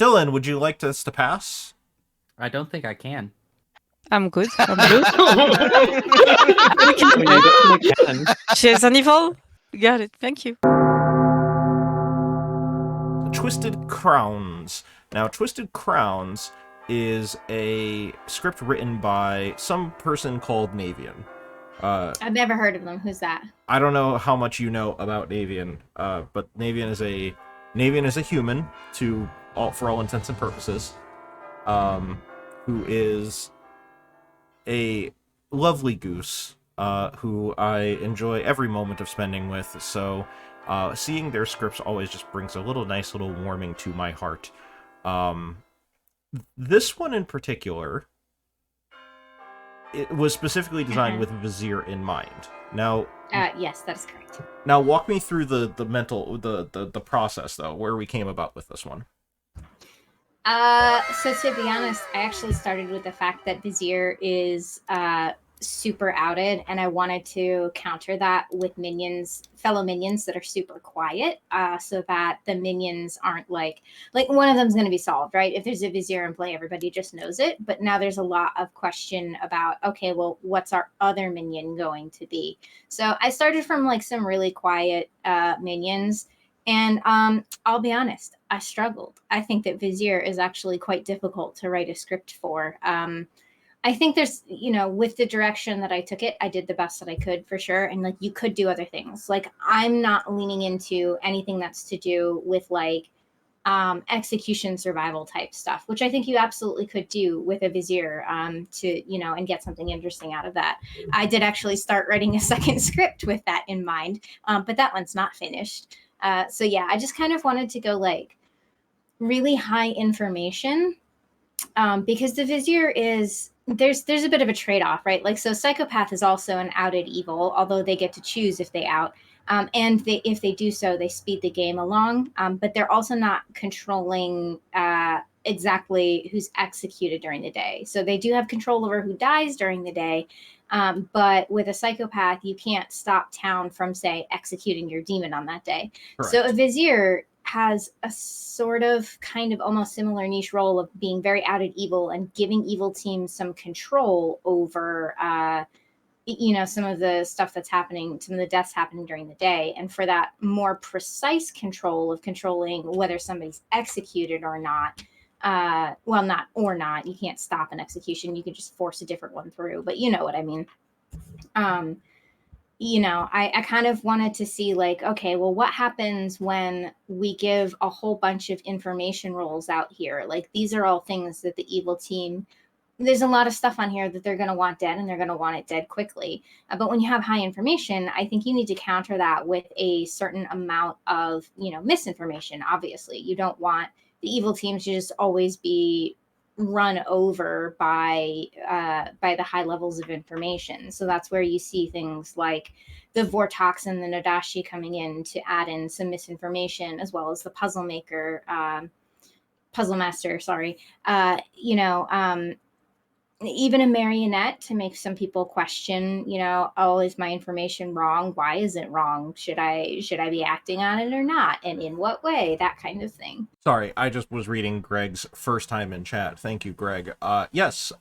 Dylan, would you like this to pass? I don't think I can. I'm good. I'm good. You definitely can. She's an evil. Got it. Thank you. Twisted Crowns. Now, Twisted Crowns is a script written by some person called Navean. I've never heard of them. Who's that? I don't know how much you know about Navean, but Navean is a human for all intents and purposes, who is a lovely goose, who I enjoy every moment of spending with. So, seeing their scripts always just brings a nice little warming to my heart. This one in particular, it was specifically designed with VIZIER in mind. Now, yes, that is correct. Now, walk me through the process though, where we came about with this one. So to be honest, I actually started with the fact that VIZIER is super outed, and I wanted to counter that with fellow minions that are super quiet, so that the minions aren't like one of them's going to be solved, right? If there's a VIZIER in play, everybody just knows it. But now there's a lot of question about, okay, well, what's our other minion going to be? So I started from some really quiet minions. And I'll be honest, I struggled. I think that VIZIER is actually quite difficult to write a script for. I think there's, with the direction that I took it, I did the best that I could for sure. And you could do other things. I'm not leaning into anything that's to do with execution survival type stuff, which I think you absolutely could do with a VIZIER and get something interesting out of that. I did actually start writing a second script with that in mind, but that one's not finished. So yeah, I just kind of wanted to go really high information, because the VIZIER is, there's a bit of a trade-off, right? So Psychopath is also an outed evil, although they get to choose if they out. And if they do so, they speed the game along, but they're also not controlling exactly who's executed during the day. So they do have control over who dies during the day, but with a Psychopath, you can't stop town from, say, executing your demon on that day. Correct. So a VIZIER has a sort of kind of almost similar niche role of being very outed evil and giving evil teams some control over some of the stuff that's happening, some of the deaths happening during the day. And for that more precise control of controlling whether somebody's executed or not, not, you can't stop an execution. You can just force a different one through, but you know what I mean? I kind of wanted to see okay, well, what happens when we give a whole bunch of information rolls out here? These are all things that the evil team, there's a lot of stuff on here that they're going to want dead, and they're going to want it dead quickly. But when you have high information, I think you need to counter that with a certain amount of, misinformation. Obviously, you don't want the evil teams to just always be run over by the high levels of information. So that's where you see things like the Vortox and the Nadashi coming in to add in some misinformation, as well as the puzzle master, sorry. Even a marionette to make some people question, oh, is my information wrong? Why is it wrong? Should I be acting on it or not? And in what way? That kind of thing. Sorry, I just was reading Greg's first time in chat. Thank you, Greg. Yes,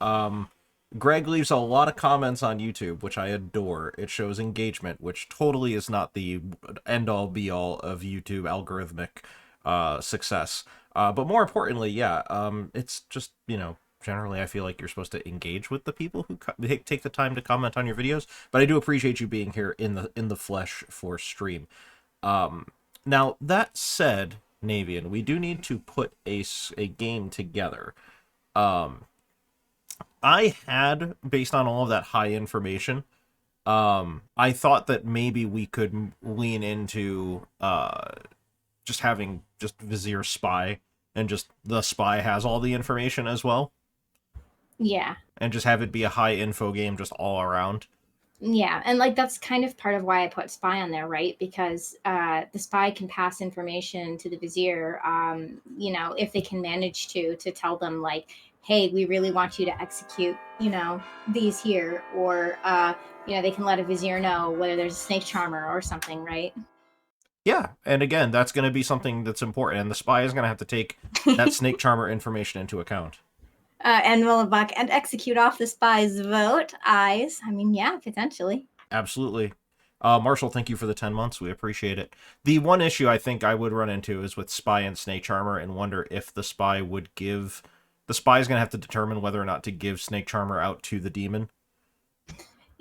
Greg leaves a lot of comments on YouTube, which I adore. It shows engagement, which totally is not the end-all be-all of YouTube algorithmic success. But more importantly, yeah, it's just, generally, I feel like you're supposed to engage with the people who take the time to comment on your videos. But I do appreciate you being here in the flesh for stream. Now, that said, Navean, we do need to put a game together. I had, based on all of that high information, I thought that maybe we could lean into just having just VIZIER spy, and just the spy has all the information as well. Yeah. And just have it be a high info game just all around. Yeah, and that's kind of part of why I put spy on there, right? Because the spy can pass information to the VIZIER, if they can manage to tell them hey, we really want you to execute, these here, or they can let a VIZIER know whether there's a snake charmer or something, right? Yeah, and again, that's going to be something that's important, and the spy is going to have to take that snake charmer information into account. And Willowbuck, and execute off the spy's vote. Eyes. I mean, yeah, potentially. Absolutely. Marshall, thank you for the 10 months. We appreciate it. The one issue I think I would run into is with Spy and Snake Charmer, and wonder if the Spy would give... The Spy is going to have to determine whether or not to give Snake Charmer out to the demon.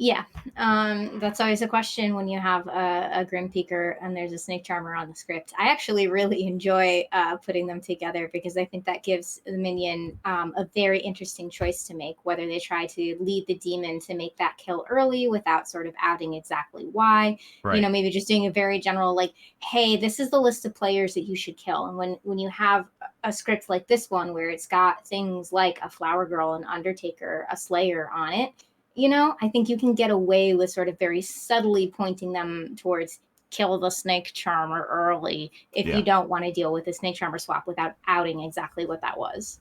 Yeah, that's always a question when you have a Grim Peaker and there's a Snake Charmer on the script. I actually really enjoy putting them together because I think that gives the minion a very interesting choice to make, whether they try to lead the demon to make that kill early without sort of outing exactly why. Right. You know, maybe just doing a very general, like, hey, this is the list of players that you should kill. And when you have a script like this one where it's got things like a Flower Girl, an Undertaker, a Slayer on it, you know, I think you can get away with sort of very subtly pointing them towards kill the Snake Charmer early if you don't want to deal with the Snake Charmer swap without outing exactly what that was.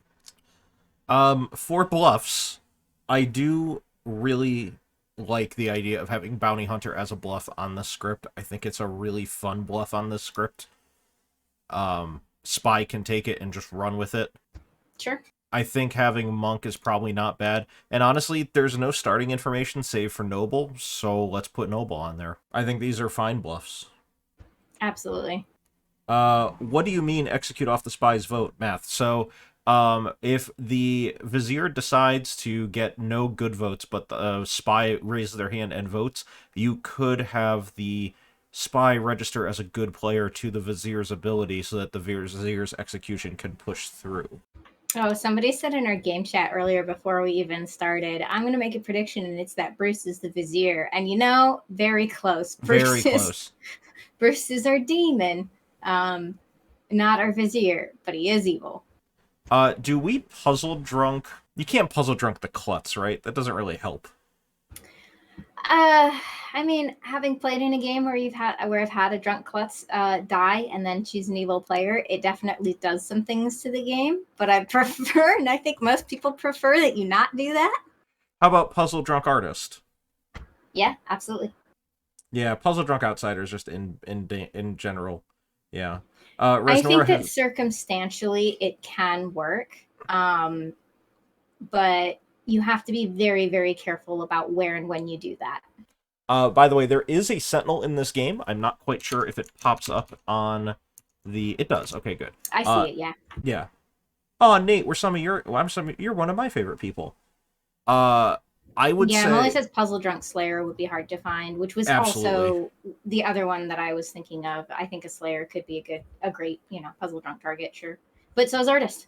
For bluffs, I do really like the idea of having Bounty Hunter as a bluff on the script. I think it's a really fun bluff on the script. Spy can take it and just run with it. Sure. I think having Monk is probably not bad. And honestly, there's no starting information save for Noble, so let's put Noble on there. I think these are fine bluffs. Absolutely. What do you mean execute off the spy's vote, Math? So, if the Vizier decides to get no good votes, but the spy raises their hand and votes, you could have the spy register as a good player to the Vizier's ability so that the Vizier's execution can push through. Oh, somebody said in our game chat earlier before we even started, I'm going to make a prediction, and it's that Bruce is the Vizier. And you know, very close. Very close. Bruce is our demon, not our Vizier, but he is evil. Do we puzzle drunk? You can't puzzle drunk the Klutz, right? That doesn't really help. I mean, having played in a game where I've had a drunk klutz die and then choose an evil player, it definitely does some things to the game. But I prefer, and I think most people prefer, that you not do that. How about puzzle drunk artist? Yeah, absolutely. Yeah, puzzle drunk outsiders just in general. Yeah. I think that circumstantially it can work, but you have to be very, very careful about where and when you do that. By the way, there is a Sentinel in this game. I'm not quite sure if it pops up on the... It does. Okay, good. I see it, yeah. Yeah. Oh, Nate, you're one of my favorite people. I would say... Yeah, Molly says Puzzle Drunk Slayer would be hard to find, which was also the other one that I was thinking of. I think a Slayer could be a great, Puzzle Drunk target, sure. But so is Artist.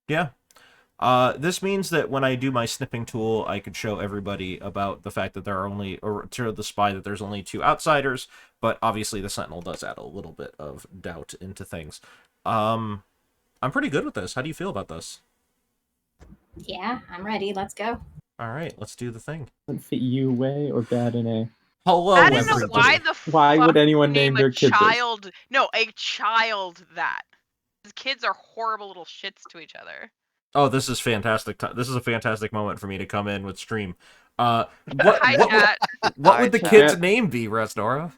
Yeah. This means that when I do my snipping tool, I could show everybody about the fact that there are only, or to the spy that there's only 2 outsiders, but obviously the Sentinel does add a little bit of doubt into things. I'm pretty good with this. How do you feel about this? Yeah, I'm ready. Let's go. All right, let's do the thing. Would fit you way or bad in A? Hello, I don't know everybody. why the Why would fuck anyone name name their a kid this? child? No, a child that. These kids are horrible little shits to each other. Oh, this is fantastic. This is a fantastic moment for me to come in with stream. Hi, What would the kid's name be, Resnora?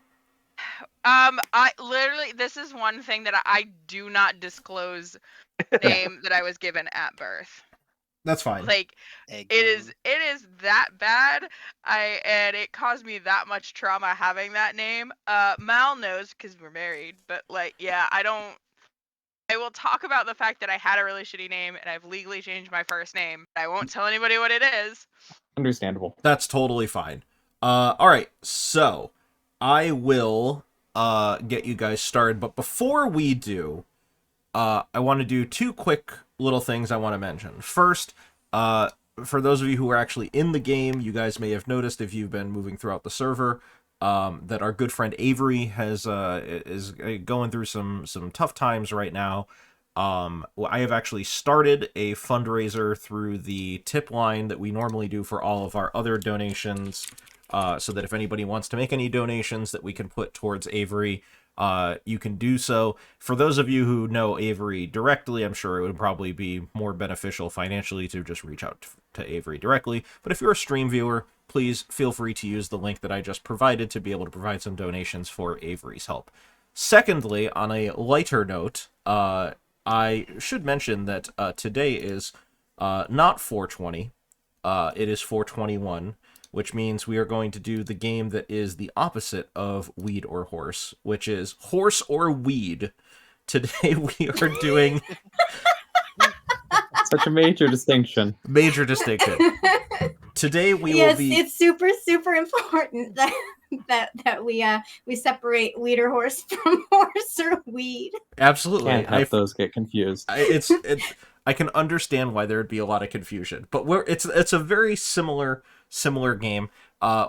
I literally, this is one thing that I do not disclose the name that I was given at birth. That's fine. Like, it is that bad. And it caused me that much trauma having that name. Mal knows because we're married, but like, yeah, I will talk about the fact that I had a really shitty name and I've legally changed my first name. I won't tell anybody what it is. Understandable. That's totally fine. All right, so I will get you guys started, but before we do, I want to do 2 quick little things I want to mention. First, for those of you who are actually in the game, you guys may have noticed if you've been moving throughout the server, that our good friend Avery is going through some tough times right now. I have actually started a fundraiser through the tip line that we normally do for all of our other donations, so that if anybody wants to make any donations that we can put towards Avery, you can do so. For those of you who know Avery directly, I'm sure it would probably be more beneficial financially to just reach out to Avery directly. But if you're a stream viewer, please feel free to use the link that I just provided to be able to provide some donations for Avery's help. Secondly, on a lighter note, I should mention that today is not 420. It is 421, which means we are going to do the game that is the opposite of weed or horse, which is horse or weed. Today we are doing Such a major distinction. major distinction. Today we yes, will be it's super super important that we separate weed or horse from horse or weed. absolutely. Can't have those get confused. I can understand why there would be a lot of confusion, but it's a very similar game.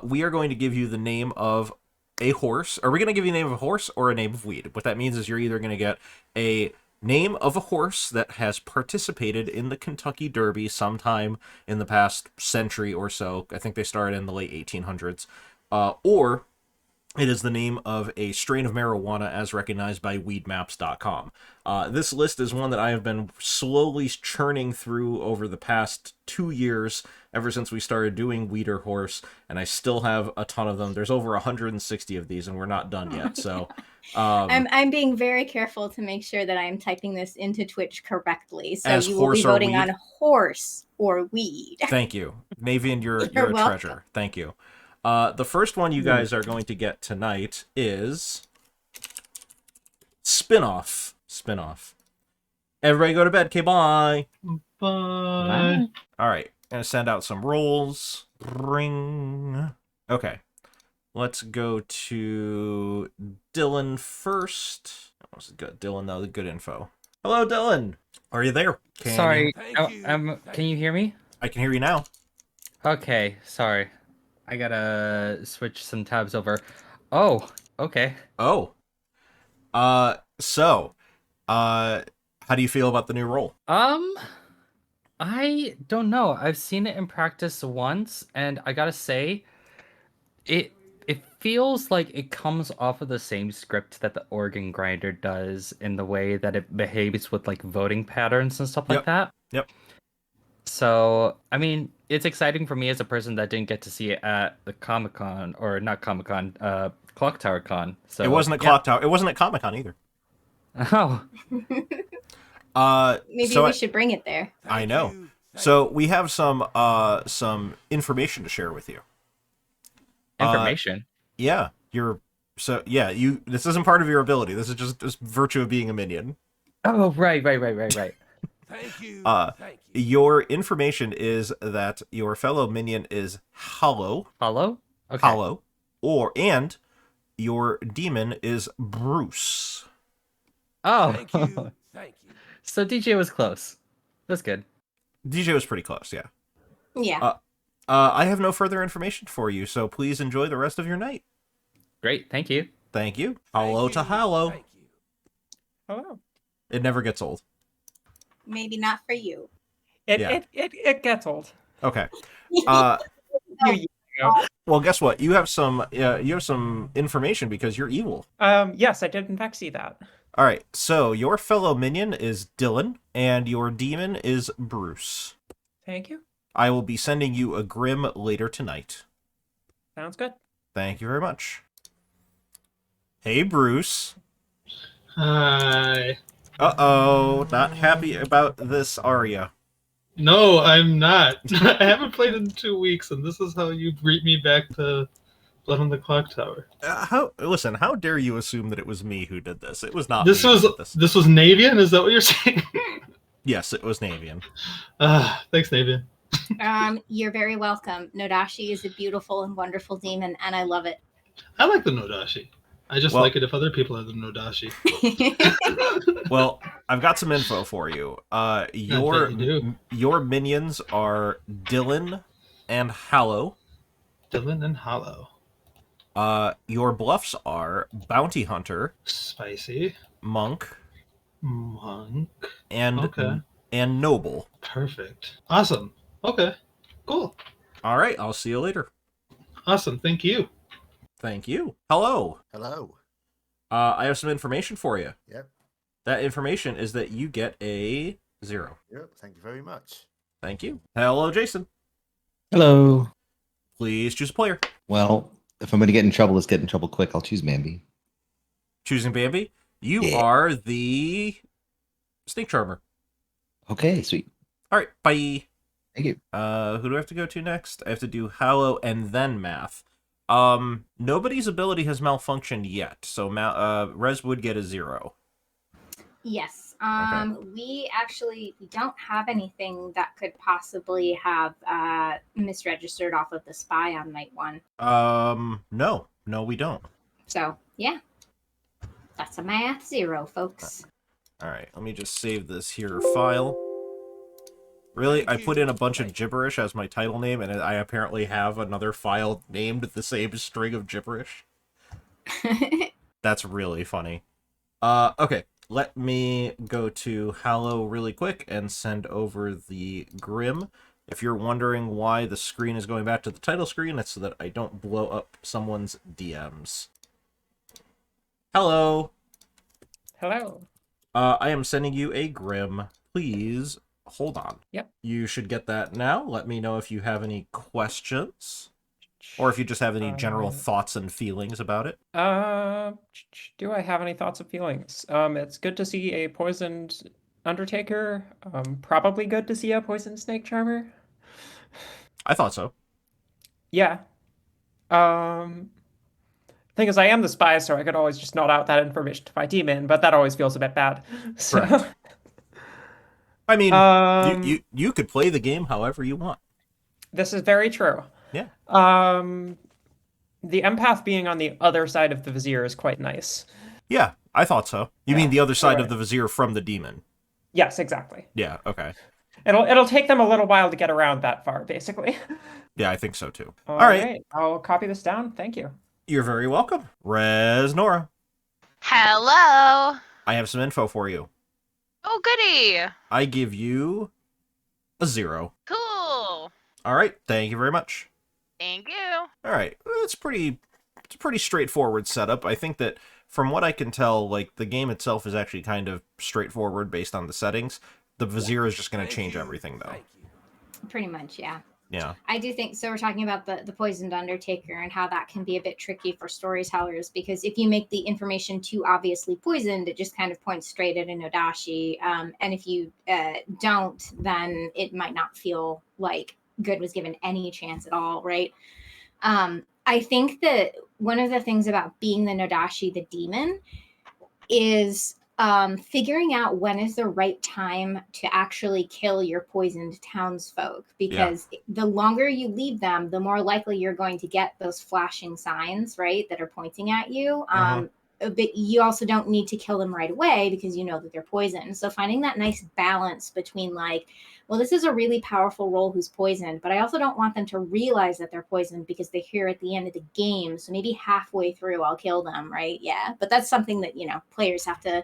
We are going to give you the name of a horse. Are we going to give you a name of a horse or a name of weed? What that means is you're either going to get a name of a horse that has participated in the Kentucky Derby sometime in the past century or so. I think they started in the late 1800s. Or it is the name of a strain of marijuana as recognized by weedmaps.com. This list is one that I have been slowly churning through over the past 2 years, ever since we started doing Weed or Horse, and I still have a ton of them. There's over 160 of these, and we're not done yet. So I'm being very careful to make sure that I am typing this into Twitch correctly. So As you will be horse or voting weed? on horse or weed. Thank you. Navean, you're You're a welcome. treasure. Thank you. The first one you guys are going to get tonight is Spinoff. Everybody go to bed. Okay, bye. Bye. All right. Gonna send out some rolls. Ring. Okay. Let's go to Dylan first. Good. Dylan, though, good info. Hello, Dylan. Are you there? Can Sorry. you- Can you hear me? I can hear you now. Okay. Sorry. I gotta switch some tabs over. Oh. Okay. Oh. How do you feel about the new role? I don't know. I've seen it in practice once, and I gotta say, it feels like it comes off of the same script that the organ grinder does in the way that it behaves with like voting patterns and stuff Yep. like that. Yep. So, I mean, it's exciting for me as a person that didn't get to see it at the Comic-Con, or not Comic-Con, Clock Tower Con. So It wasn't at Clock Tower. It wasn't at Comic-Con either. Oh, Maybe so we should bring it there. I know. So we have some information to share with you. information. Yeah, this isn't part of your ability. This is just virtue of being a minion. Oh, right. Thank you. Your information is that your fellow minion is Hollow. Hollow? Okay. Hollow. And your demon is Bruce. Oh. Thank you. Thank you. So DJ was close. That's good. DJ was pretty close, yeah. Yeah. I have no further information for you, so please enjoy the rest of your night. Great. Thank you. Thank you. Hollow to Hollow. Thank you. Hello. It never gets old. Maybe not for you. It gets old. Okay. Few years ago. Well, guess what? You have some information because you're evil. Yes, I did in fact see that. All right. So your fellow minion is Dylan, and your demon is Bruce. Thank you. I will be sending you a Grim later tonight. Sounds good. Thank you very much. Hey, Bruce. Hi. Uh-oh. Not happy about this, are ya? No, I'm not. I haven't played in 2 weeks, and this is how you greet me back to Blood on the Clock Tower. Listen, how dare you assume that it was me who did this? It was not This me who was did this. this was Navean. Is that what you're saying? Yes, it was Navean. Thanks, Navean. You're very welcome. Nodashi is a beautiful and wonderful demon, and I love it. I like the Nodashi. I just Well- like it if other people have the Nodashi. Well, I've got some info for you. Your bet you do. your minions are Dylan and Hallow. Dylan and Hollow. Your bluffs are Bounty Hunter, Spicy. Monk, Monk. and Okay. and Noble. Perfect. Awesome. Okay. Cool. All right, I'll see you later. Awesome. Thank you. Thank you. Hello. Hello. I have some information for you. Yep. That information is that you get a 0. Yep. Thank you very much. Thank you. Hello, Jason. Hello. Please choose a player. Well, if I'm going to get in trouble, let's get in trouble quick. I'll choose Mambi. Choosing Bambi. You Yeah. are the Snake Charmer. Okay, sweet. All right, bye. Thank you. Who do I have to go to next? I have to do Hallow and then Math. Nobody's ability has malfunctioned yet, so Rez would get a 0. Yes. Okay. We don't have anything that could possibly have misregistered off of the spy on night 1. No, we don't. So yeah, that's a math 0, folks. All right, let me just save this here file. Really, I put in a bunch of gibberish as my title name, and I apparently have another file named the same string of gibberish. That's really funny. Okay, let me go to Hallow really quick and send over the Grim. If you're wondering why the screen is going back to the title screen, it's so that I don't blow up someone's DMs. Hello! Hello. I am sending you a Grim. Please hold on. Yep. You should get that now. Let me know if you have any questions. Or if you just have any general thoughts and feelings about it. Do I have any thoughts and feelings? It's good to see a poisoned Undertaker. Probably good to see a poisoned Snake Charmer. I thought so. Yeah. Thing is, I am the spy, so I could always just nod out that information to my demon, but that always feels a bit bad. So, Correct. I mean, you could play the game however you want. This is very true. Yeah. The empath being on the other side of the Vizier is quite nice. Yeah, I thought so. You mean the other side right. of the Vizier from the demon? Yes, exactly. Yeah, okay. It'll take them a little while to get around that far, basically. Yeah, I think so too. All right. right. I'll copy this down. Thank you. You're very welcome. Res Nora. Hello. I have some info for you. Oh, goody. I give you a 0. Cool. All right, thank you very much. Thank you. All right, it's a pretty straightforward setup. I think that from what I can tell, like the game itself is actually kind of straightforward based on the settings. The Vizier is just going to change everything, though. Pretty much, yeah. Yeah. I do think so. We're talking about the poisoned Undertaker and how that can be a bit tricky for storytellers, because if you make the information too obviously poisoned, it just kind of points straight at a Nodashi. And if you don't, then it might not feel like good was given any chance at all, right? I think that one of the things about being the Nodashi, the demon, is figuring out when is the right time to actually kill your poisoned townsfolk, because the longer you leave them, the more likely you're going to get those flashing signs, right, that are pointing at you. But you also don't need to kill them right away because you know that they're poisoned. So finding that nice balance between like, well, this is a really powerful role who's poisoned, but I also don't want them to realize that they're poisoned because they're here at the end of the game. So maybe halfway through I'll kill them, right? Yeah. But that's something that, you know, players have to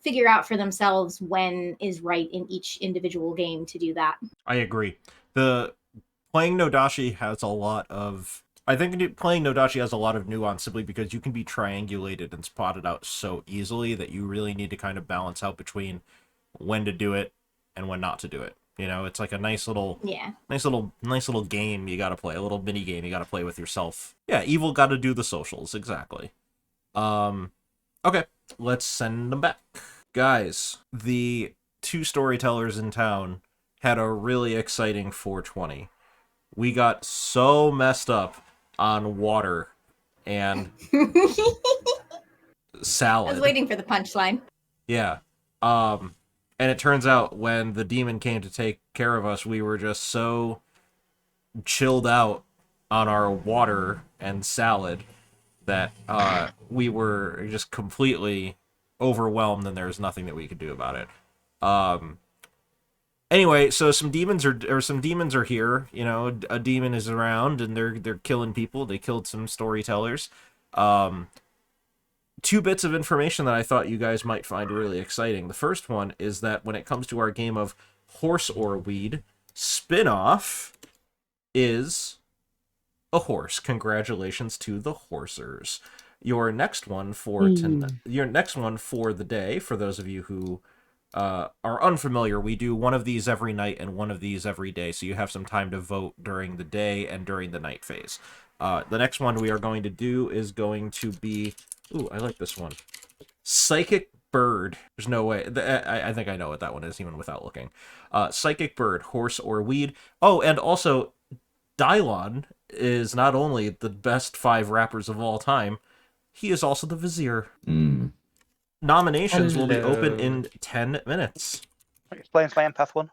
figure out for themselves when is right in each individual game to do that. I agree. Playing Nodashi has a lot of... I think playing Nodashi has a lot of nuance simply because you can be triangulated and spotted out so easily that you really need to kind of balance out between when to do it and when not to do it. You know, it's like a nice little game you got to play, a little mini game you got to play with yourself. Yeah, evil got to do the socials, exactly. Okay, let's send them back. Guys, the 2 storytellers in town had a really exciting 420. We got so messed up on water and salad. I was waiting for the punchline. Yeah. And it turns out when the demon came to take care of us, we were just so chilled out on our water and salad that we were just completely overwhelmed and there's nothing that we could do about it. Anyway, so some demons are here. You know, a demon is around and they're killing people. They killed some storytellers. 2 bits of information that I thought you guys might find really exciting. The first one is that when it comes to our game of horse or weed, spin-off is a horse. Congratulations to the horsers. Your next one for the day, for those of you who are unfamiliar, we do one of these every night and one of these every day, so you have some time to vote during the day and during the night phase. The next one we are going to do is going to be... Ooh, I like this one. Psychic bird. There's no way. I think I know what that one is, even without looking. Psychic bird, horse or weed. Oh, and also, Dylon is not only the best 5 rappers of all time, he is also the Vizier. Mm. Nominations will be open Hello. in 10 minutes. Explains my empath one.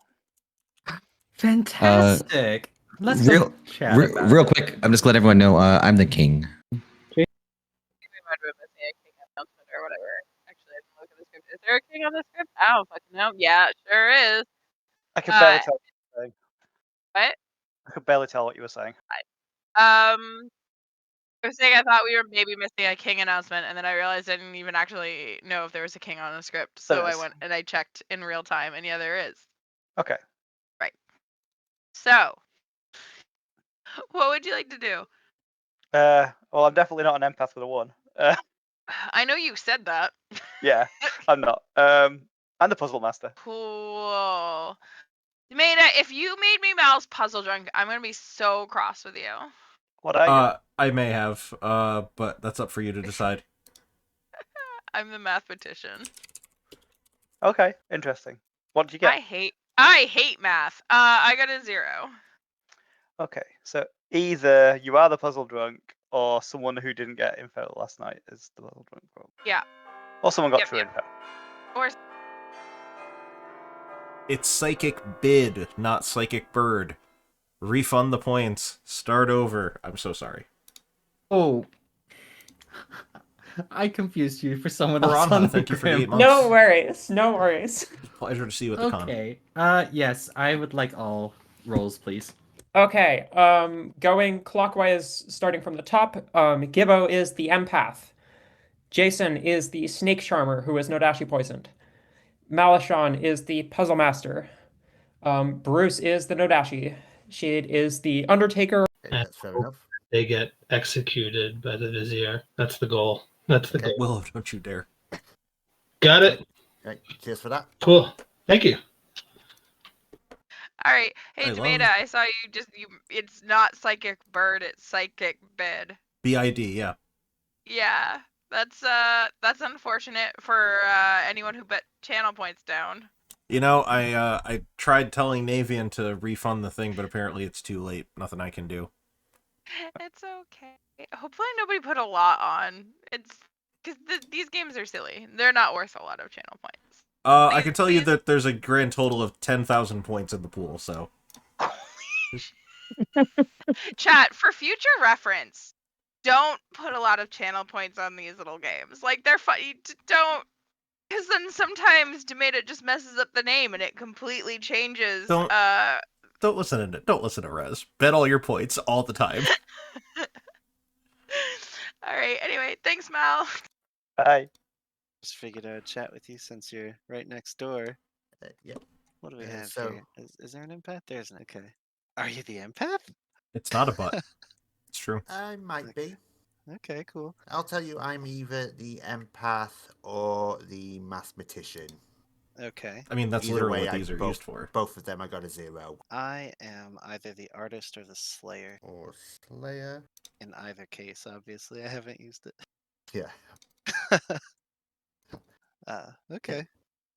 Fantastic. Let's real, chat about real it. quick, I'm just letting everyone know I'm the king. Or whatever. Actually, I didn't look at the script. Is there a king on the script? I don't fucking know. Yeah, it sure is. I could barely tell what you were saying. What? I could barely tell what you were saying. I was saying I thought we were maybe missing a king announcement, and then I realized I didn't even actually know if there was a king on the script. So There I is. went and I checked in real time, and yeah, there is. Okay. Right. So, what would you like to do? Well, I'm definitely not an empath with a 1. I know you said that. Yeah, I'm not. I'm the puzzle master. Cool. Maida, if you made me Mal's puzzle drunk, I'm gonna be so cross with you. What are you? I may have, but that's up for you to decide. I'm the mathematician. Okay, interesting. What did you get? I hate math. I got a 0. Okay, so either you are the puzzle drunk, or someone who didn't get info last night is the puzzle drunk. Yeah. Or someone got Yep, true yep. info. Or It's Psychic Bid, not Psychic Bird. Refund the points. Start over. I'm so sorry. Oh. I confused you for someone else Piranha, on the thank you for the 8 grim. months. No worries. No worries. Pleasure to see you at the con. Okay. Yes, I would like all rolls, please. Okay, going clockwise, starting from the top, Gibbo is the empath. Jason is the snake charmer who is Nodashi poisoned. Malishon is the puzzle master. Bruce is the Nodashi. Shade is the undertaker. Okay, that's fair enough. They get executed by the Vizier. That's the goal. That's the goal. Willow, don't you dare. Got it. Okay, cheers for that. Cool. Thank you. all right. Hey, I Tomato, love- I saw you. It's not psychic bird. It's psychic bid. BID, yeah. Yeah, that's unfortunate for anyone who bet channel points down. You know, I tried telling Navean to refund the thing, but apparently it's too late. Nothing I can do. It's okay. Hopefully nobody put a lot on. It's because these games are silly. They're not worth a lot of channel points. I can tell you that there's a grand total of 10,000 points in the pool, so. Chat, for future reference, don't put a lot of channel points on these little games. Like, they're fun. Don't. Because then sometimes Tomato just messes up the name and it completely changes. Don't listen to Rez. Bet all your points all the time. Alright, anyway, thanks, Mal. Bye. Just figured I would chat with you since you're right next door. Yep. What do we Yeah, have so- here? Is there an empath? There's an okay. Are you the empath? It's not a butt. It's true. I might be. Okay, cool. I'll tell you, I'm either the empath or the mathematician. Okay. I mean, that's Either literally way, what these are both, used for. Both of them I got a 0. I am either the artist or the slayer. Or Slayer. In either case, obviously, I haven't used it. Yeah. Okay.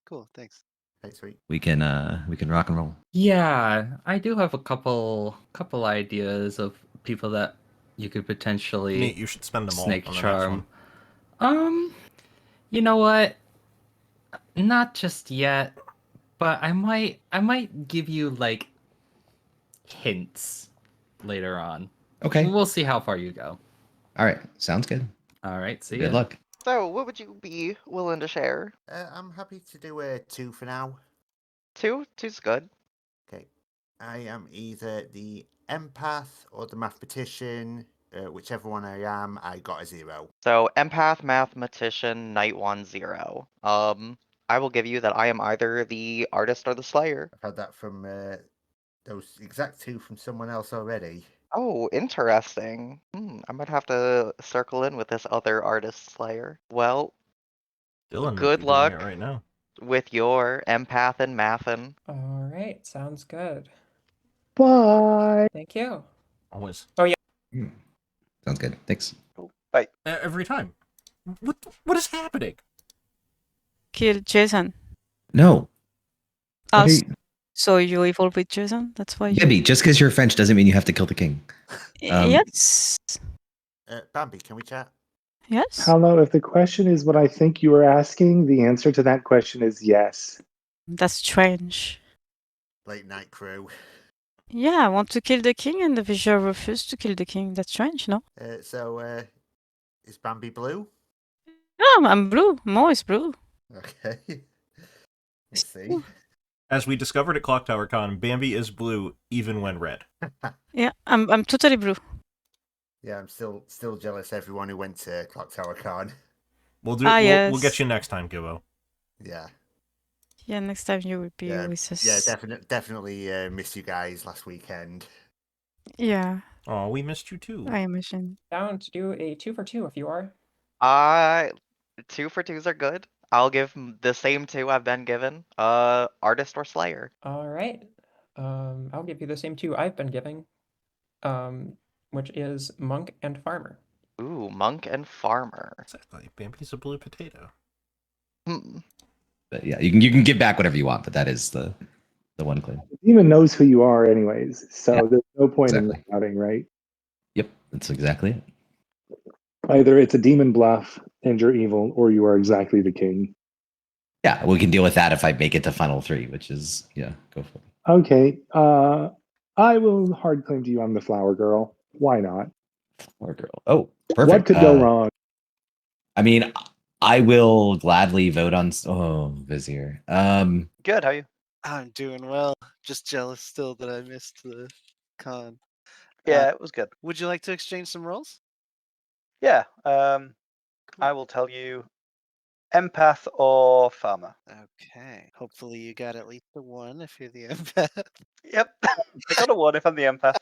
Cool, thanks. Hey, sweet. We can rock and roll. Yeah, I do have a couple ideas of people that you could potentially Nate, you should spend them all snake on the next charm. one. You know what? Not just yet, but I might give you like hints later on. Okay. We'll see how far you go. All right, sounds good. All right, see Good ya. luck. So, what would you be willing to share? I'm happy to do a 2 for now. 2? 2's good. Okay. I am either the empath or the mathematician. Whichever one I am, I got a 0. So, empath, mathematician, night 1, 0. I will give you that I am either the artist or the slayer. I've had that from those exact 2 from someone else already. Oh, interesting. I might have to circle in with this other artist slayer. Well, Dylan might good be doing luck it right now. with your empath and mathin. All right, sounds good. Bye. Thank you. Always. Oh yeah. Sounds good. Thanks. Bye. Every time. What is happening? kill Jason. No. Oh, Okay. so you evolve with Jason? That's why you... Maybe just because you're French doesn't mean you have to kill the king. Yes. Bambi, can we chat? Yes. Hello, if the question is what I think you are asking, the answer to that question is yes. That's strange. Late night crew. Yeah, I want to kill the king and the Vizier refused to kill the king. That's strange, no? So, is Bambi blue? No, I'm blue. Mo is blue. Okay. We'll see. As we discovered at Clock Tower Con, Bambi is blue even when red. Yeah, I'm totally blue. Yeah, I'm still jealous everyone who went to Clock Tower Con. We'll Yes. we'll get you next time, Gibbo. Yeah. Yeah, next time you will be with us. Yeah, definitely missed you guys last weekend. Yeah. Oh, we missed you too. I imagine. Down to do a 2 for 2 if you are. 2 for 2s are good. I'll give the same 2 I've been given. Artist or Slayer. All right. I'll give you the same 2 I've been giving, which is Monk and Farmer. Ooh, Monk and Farmer. Exactly. Bambi's a blue potato. But yeah, you can give back whatever you want, but that is the one claim. The demon knows who you are, anyways, so Yeah, there's no point exactly. in shouting, right? Yep, that's exactly it. Either it's a demon bluff and you're evil, or you are exactly the king. Yeah, we can deal with that if I make it to final 3, which is go for it. Okay, I will hard claim to you I'm the flower girl. Why not? Flower girl. Oh, perfect. What could go wrong? I mean, I will gladly vote on. Oh, Vizier. Good. How are you? I'm doing well. Just jealous still that I missed the con. Yeah, it was good. Would you like to exchange some roles? Yeah. I will tell you, empath or farmer. Okay. Hopefully you got at least a 1 if you're the empath. Yep. I got a 1 if I'm the empath.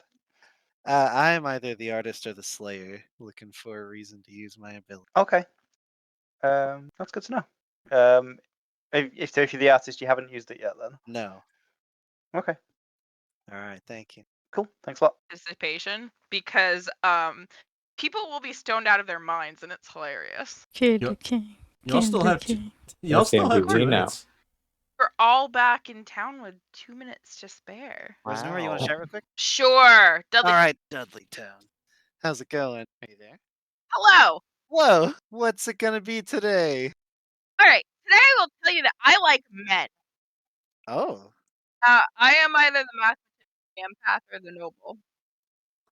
I'm either the artist or the slayer, looking for a reason to use my ability. Okay. That's good to know. If you're the artist, you haven't used it yet, then. No. Okay. All right. Thank you. Cool. Thanks a lot. Participation, because people will be stoned out of their minds, and it's hilarious. Kill the king. Y'all still have two. Y'all Yes, still have Bambi, 2 we know. minutes. We're all back in town with 2 minutes to spare. Rosenor, you want to chat real quick? Sure. Dudley. All right, Dudley Town. How's it going? Are you there? Hello. Whoa. What's it gonna be today? All right. Today I will tell you that I like men. Oh. I am either the master, the empath, or the noble.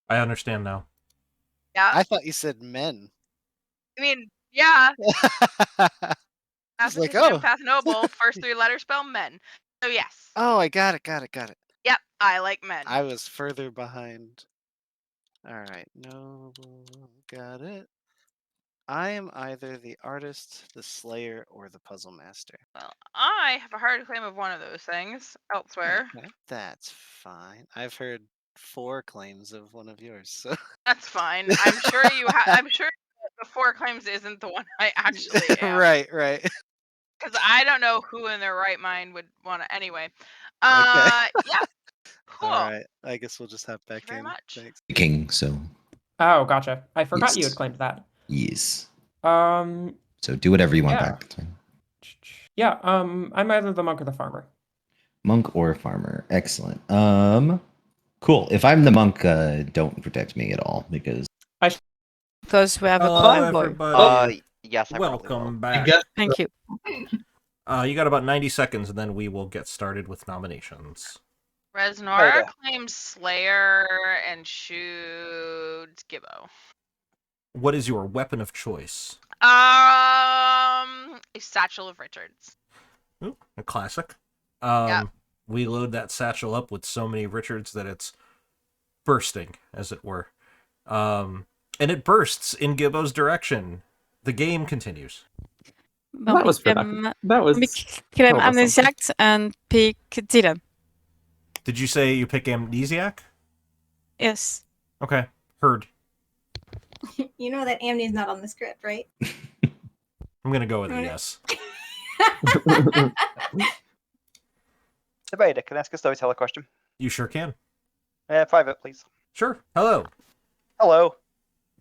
I understand now. Yeah. I thought you said men. I mean, yeah. I was like, Mathematician, oh. empath, noble. First 3 letters spell men. So yes. Oh, I got it. Yep. I like men. I was further behind. All right, no, got it. I am either the artist, the slayer, or the puzzle master. Well, I have a hard claim of one of those things elsewhere. Okay, that's fine. I've heard 4 claims of one of yours, so That's fine. I'm sure you have. I'm sure the 4 claims isn't the one I actually am. right. Because I don't know who in their right mind would want to. Anyway. Okay. Yeah. Cool. All right. I guess we'll just hop back Thank you very in. much. Thanks. The king. So Oh, gotcha. I forgot you Yes. had claimed that. yes. Um, So do whatever you want Yeah. back. It's fine. yeah. I'm either the monk or the farmer. Monk or farmer. Excellent. Cool. If I'm the monk, don't protect me at all because Because we have a Hello, clan boy. everybody. Yes, I probably will. Welcome back. Thank you. You got about 90 seconds, and then we will get started with nominations. Reznor claims Slayer and shoots Gibbo. What is your weapon of choice? A Satchel of Richards. Ooh, a classic. Yep. We load that satchel up with so many Richards that it's bursting, as it were. And it bursts in Gibbo's direction. The game continues. That was productive. That was Claim troublesome. Amnesiac and pick Dylan. Did you say you pick Amnesiac? Yes. Okay, heard. You know that Amni's not on the script, right? I'm gonna go with a yes. Debater, can I ask a storyteller question? You sure can. Private, please. Sure. Hello. Hello.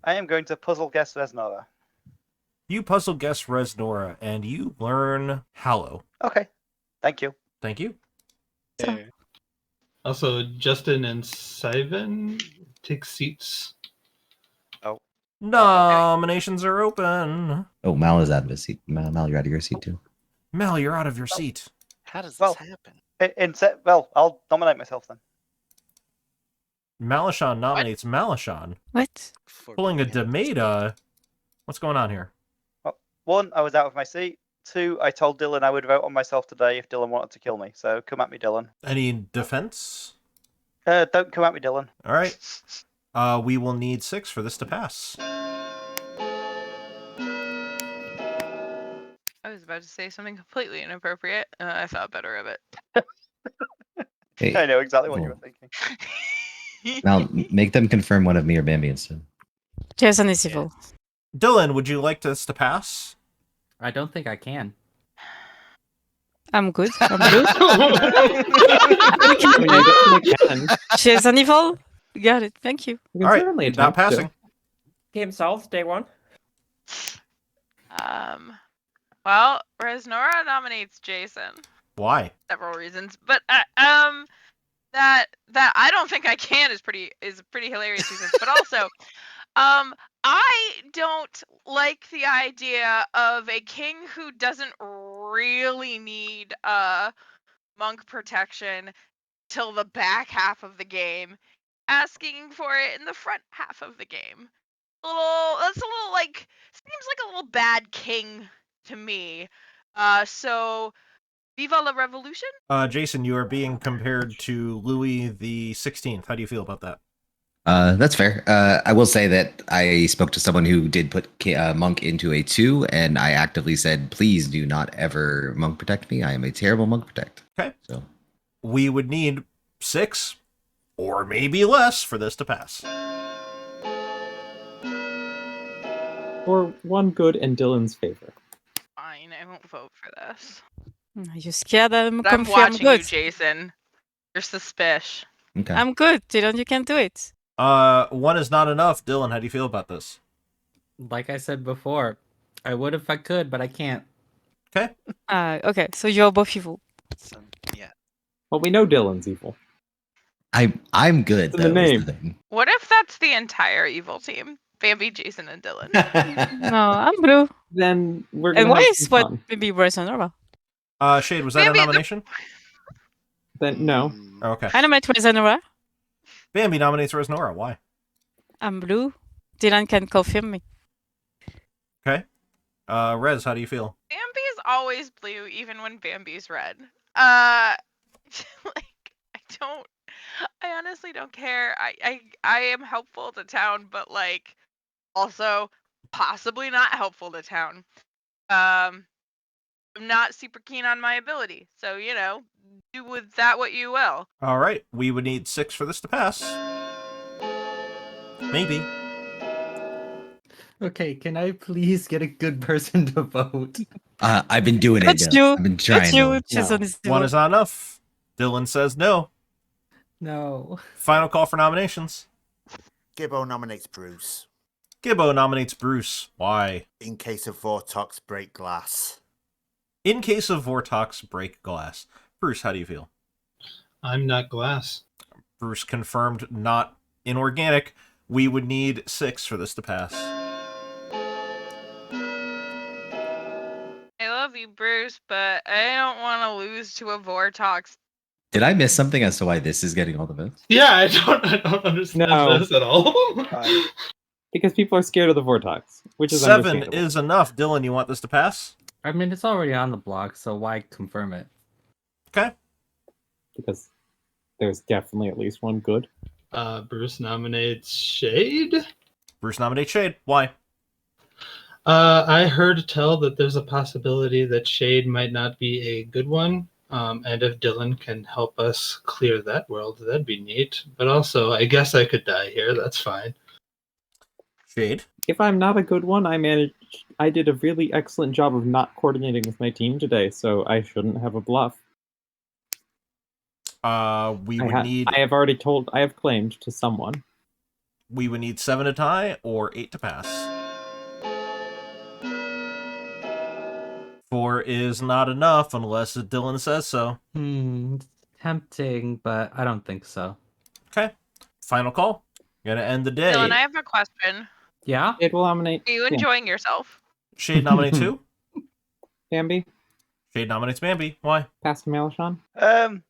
I am going to puzzle guess Reznora. You puzzle guess Resnora, and you learn Hallow. Okay. Thank you. Thank you. There. Also, Justin and Sivan take seats. Oh. Nominations are open. Oh, Mal is out of his seat. Mal, you're out of your seat too. Mal, you're out of your seat. How does this happen? Well, I'll nominate myself then. Malishon nominates Malishon. What? Pulling a Demeda. What's going on here? Well, 1, I was out of my seat. 2, I told Dylan I would vote on myself today if Dylan wanted to kill me. So come at me, Dylan. Any defense? Don't come at me, Dylan. All right. We will need 6 for this to pass. I was about to say something completely inappropriate. I thought better of it. Hey, I know exactly what you were thinking. Mal, make them confirm one of me or Bambi instead. Jason is evil. Dylan, would you like this to pass? I don't think I can. I'm good. I'm blue. Jason evil. Got it. Thank you. All right, not passing. Game solved, day 1. Well, Resnora nominates Jason. Why? Several reasons, but that I don't think I can is pretty hilarious reasons. But also, I don't like the idea of a king who doesn't really need monk protection till the back half of the game, asking for it in the front half of the game. That's a little like seems like a little bad king to me. So Viva la Revolution? Jason, you are being compared to Louis the 16th. How do you feel about that? That's fair. I will say that I spoke to someone who did put monk into a 2, and I actively said, please do not ever monk protect me. I am a terrible monk protect. Okay. So we would need 6 or maybe less for this to pass. Or 1 good in Dylan's favor. Fine, I won't vote for this. Are you scared I'm But I'm confirmed watching good? you, Jason. You're suspicious. Okay. I'm good. Dylan, you can do it. 1 is not enough. Dylan, how do you feel about this? Like I said before, I would if I could, but I can't. Okay. Okay, so you're both evil. So, yeah. Well, we know Dylan's evil. I'm good. It's in the though, is name. thing. What if that's the entire evil team? Bambi, Jason, and Dylan. No, I'm blue. Then we're And gonna why have is some what fun. maybe Resnora? Shade, was that Bambi, a nomination? Then no. Okay. I nominate Resnora. Bambi nominates Resnora. Why? I'm blue. Dylan can confirm me. Okay. Rez, how do you feel? Bambi is always blue, even when Bambi's red. I honestly don't care. I am helpful to town, but like also possibly not helpful to town. I'm not super keen on my ability, so do with that what you will. All right, we would need 6 for this to pass. Maybe. Okay, can I please get a good person to vote? I've been doing it. That's you. I've been trying. That's you. to- Jason is evil. 1 is not enough. Dylan says no. No. Final call for nominations. Gibbo nominates Bruce. Gibbo nominates Bruce. Why? In case of Vortox, break glass. In case of Vortox, break glass. Bruce, how do you feel? I'm not glass. Bruce confirmed not inorganic. We would need 6 for this to pass. I love you, Bruce, but I don't want to lose to a Vortox. Did I miss something as to why this is getting all the votes? Yeah, I don't understand No. this at all. Because people are scared of the Vortox, which is 7 understandable. is enough. Dylan, you want this to pass? I mean, it's already on the block, so why confirm it? Okay. Because there's definitely at least 1 good. Bruce nominates Shade. Bruce nominates Shade. Why? I heard tell that there's a possibility that Shade might not be a good one. And if Dylan can help us clear that world, that'd be neat. But also, I guess I could die here. That's fine. Shade. If I'm not a good one, I did a really excellent job of not coordinating with my team today, so I shouldn't have a bluff. We would need. I have claimed to someone. We would need 7 to tie or 8 to pass. 4 is not enough unless Dylan says so. It's tempting, but I don't think so. Okay. Final call. Gonna end the day. Dylan, I have a question. Yeah? It will nominate. Are you enjoying yourself? Shade nominates who? Bambi? Shade nominates Bambi. Why? Pass to Malishon?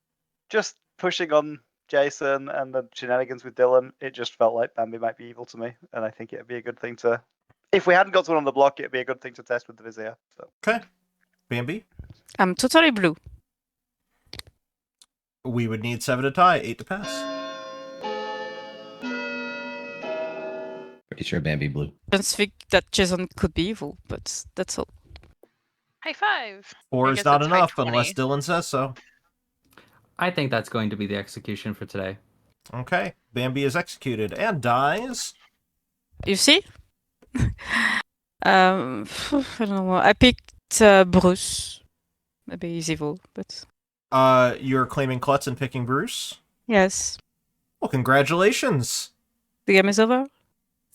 Just pushing on Jason and the shenanigans with Dylan, it just felt like Bambi might be evil to me, and I think it'd be a good thing to. If we hadn't got someone on the block, it'd be a good thing to test with the Vizier. So. Okay. Bambi? I'm totally blue. We would need 7 to tie, 8 to pass. Pretty sure Bambi blue. I just think that Jason could be evil, but that's all. High five. 4 I is guess not it's high enough 20. unless Dylan says so. I think that's going to be the execution for today. Okay. Bambi is executed and dies. You see? I don't know. I picked Bruce. Maybe he's evil, but You're claiming Klutz and picking Bruce? yes. Well, congratulations. The game is over.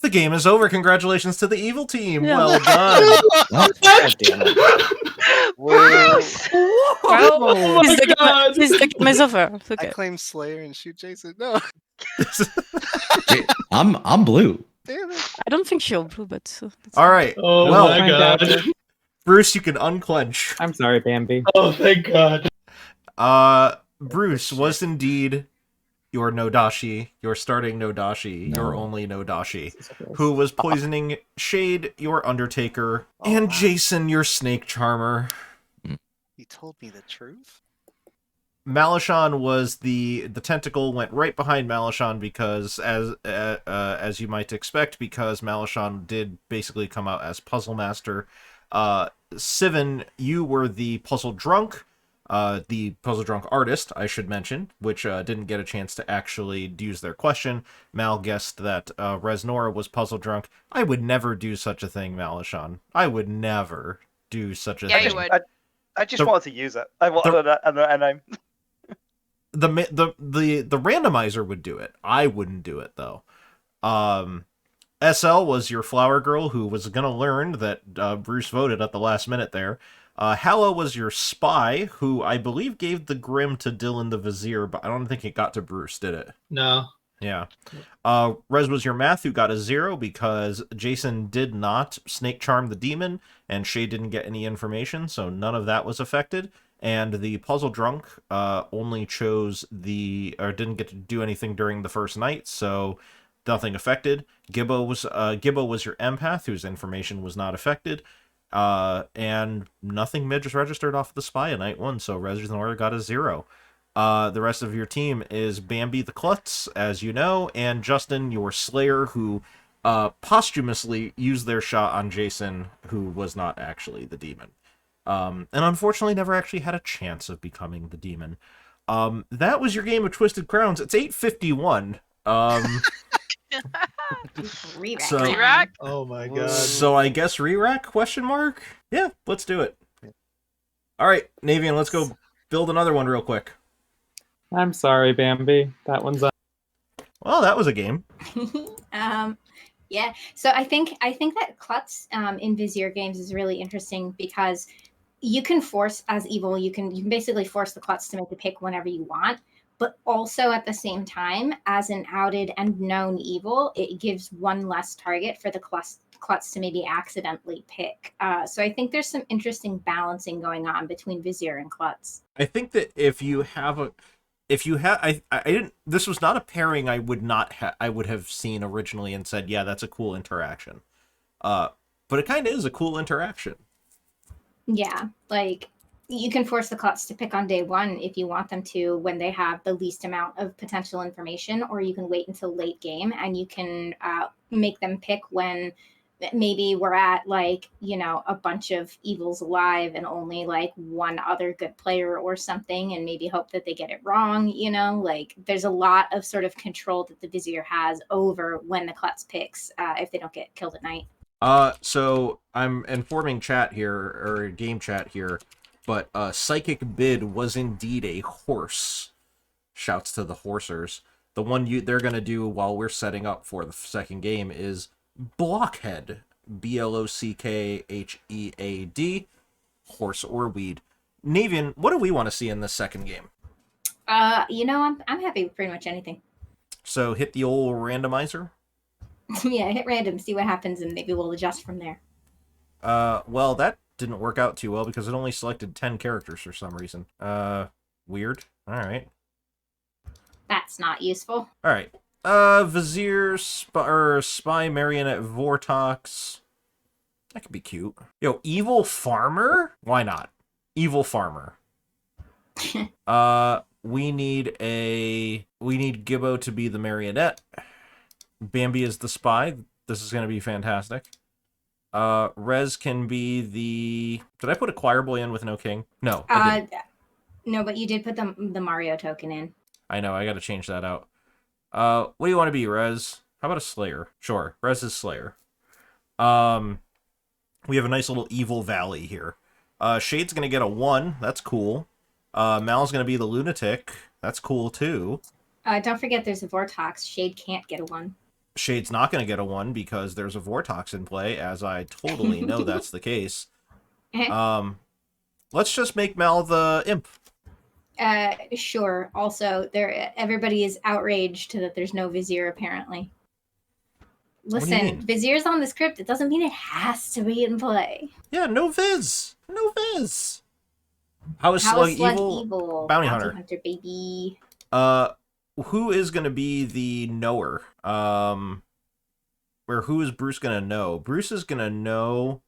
The game is over. Congratulations to the evil team. Yeah. Well done. God damn it. Bruce! Well, The game is over. I Okay. claim Slayer and shoot Jason. No, Wait, I'm blue. damn it. I don't think you're blue, but that's All right. Oh well, my god. Bruce, you can unclench. I'm sorry, Bambi. Oh, thank god. Bruce was indeed your Nodashi, your starting Nodashi, your No. only Nodashi, who was poisoning Shade, your Undertaker, and Jason, your Snake Charmer. He told me the truth. Malishon was the tentacle went right behind Malishon because as you might expect, because Malishon did basically come out as Puzzle Master. Sivan, you were the Puzzle Drunk. The Puzzle Drunk artist, I should mention, which didn't get a chance to actually use their question. Mal guessed that Resnora was Puzzle Drunk. I would never do such a thing, Malishon. I would never do such a Yeah, thing. you would. I just The- wanted to use it. I wanted it, and I'm. The randomizer would do it. I wouldn't do it, though. SL was your flower girl who was going to learn that Bruce voted at the last minute there. Hallow was your spy, who I believe gave the Grim to Dylan the Vizier, but I don't think it got to Bruce, did it? No. Yeah. Rez was your math, who got a 0 because Jason did not snake charm the demon, and Shay didn't get any information, so none of that was affected. And the Puzzle Drunk only chose didn't get to do anything during the first night, so nothing affected. Gibbo was your empath, whose information was not affected. And nothing registered off the spy at night 1, so Resnora got a 0. The rest of your team is Bambi the Klutz, as you know, and Justin, your Slayer, who posthumously used their shot on Jason, who was not actually the demon. And unfortunately never actually had a chance of becoming the demon. That was your game of Twisted Crowns. It's 8:51. Re-rack. So- Re-rack? Oh my god. So I guess re-rack, question mark? Yeah, let's do it. All right, Navean, let's go build another one real quick. I'm sorry, Bambi. That one's on. Well, that was a game. Yeah. So I think that Klutz in Vizier games is really interesting because you can force as evil. You can basically force the Klutz to make a pick whenever you want, but also at the same time, as an outed and known evil, it gives one less target for the Klutz to maybe accidentally pick. So I think there's some interesting balancing going on between Vizier and Klutz. I think that I didn't. This was not a pairing I would have seen originally and said, yeah, that's a cool interaction. But it kind of is a cool interaction. Yeah, like you can force the Klutz to pick on day 1 if you want them to when they have the least amount of potential information, or you can wait until late game and you can make them pick when maybe we're at a bunch of evils alive and only like one other good player or something, and maybe hope that they get it wrong. Like there's a lot of sort of control that the Vizier has over when the Klutz picks if they don't get killed at night. So I'm informing chat here, or game chat here, but Psychic Bid was indeed a horse. Shouts to the horsers. The one they're gonna do while we're setting up for the second game is Blockhead. Blockhead. horse or weed. Navean, what do we want to see in this second game? I'm happy with pretty much anything. So hit the old randomizer. Yeah, hit random, see what happens, and maybe we'll adjust from there. Well, that didn't work out too well because it only selected 10 characters for some reason. Weird. Alright. That's not useful. Alright. Vizier, Spy, Marionette, Vortox. That could be cute. Yo, Evil Farmer? Why not? Evil Farmer. We need Gibbo to be the Marionette. Bambi is the Spy. This is going to be fantastic. Rez can be the... Did I put a choir boy in with no king? No, I didn't. No, but you did put the Mario token in. I know, I gotta change that out. What do you want to be, Rez? How about a Slayer? Sure, Rez is Slayer. We have a nice little evil valley here. Shade's gonna get a 1. That's cool. Mal's gonna be the lunatic. That's cool too. Don't forget there's a Vortox. Shade can't get a 1. Shade's not gonna get a 1 because there's a Vortox in play, as I totally know that's the case. Let's just make Mal the imp. Sure. Also, everybody is outraged that there's no Vizier, apparently. Listen, Vizier's on the script. It doesn't mean it has to be in play. Yeah, no Viz. No Viz. How is Slug evil? Bounty Hunter, baby. Who is going to be the knower? Who is Bruce going to know? Bruce is going to know...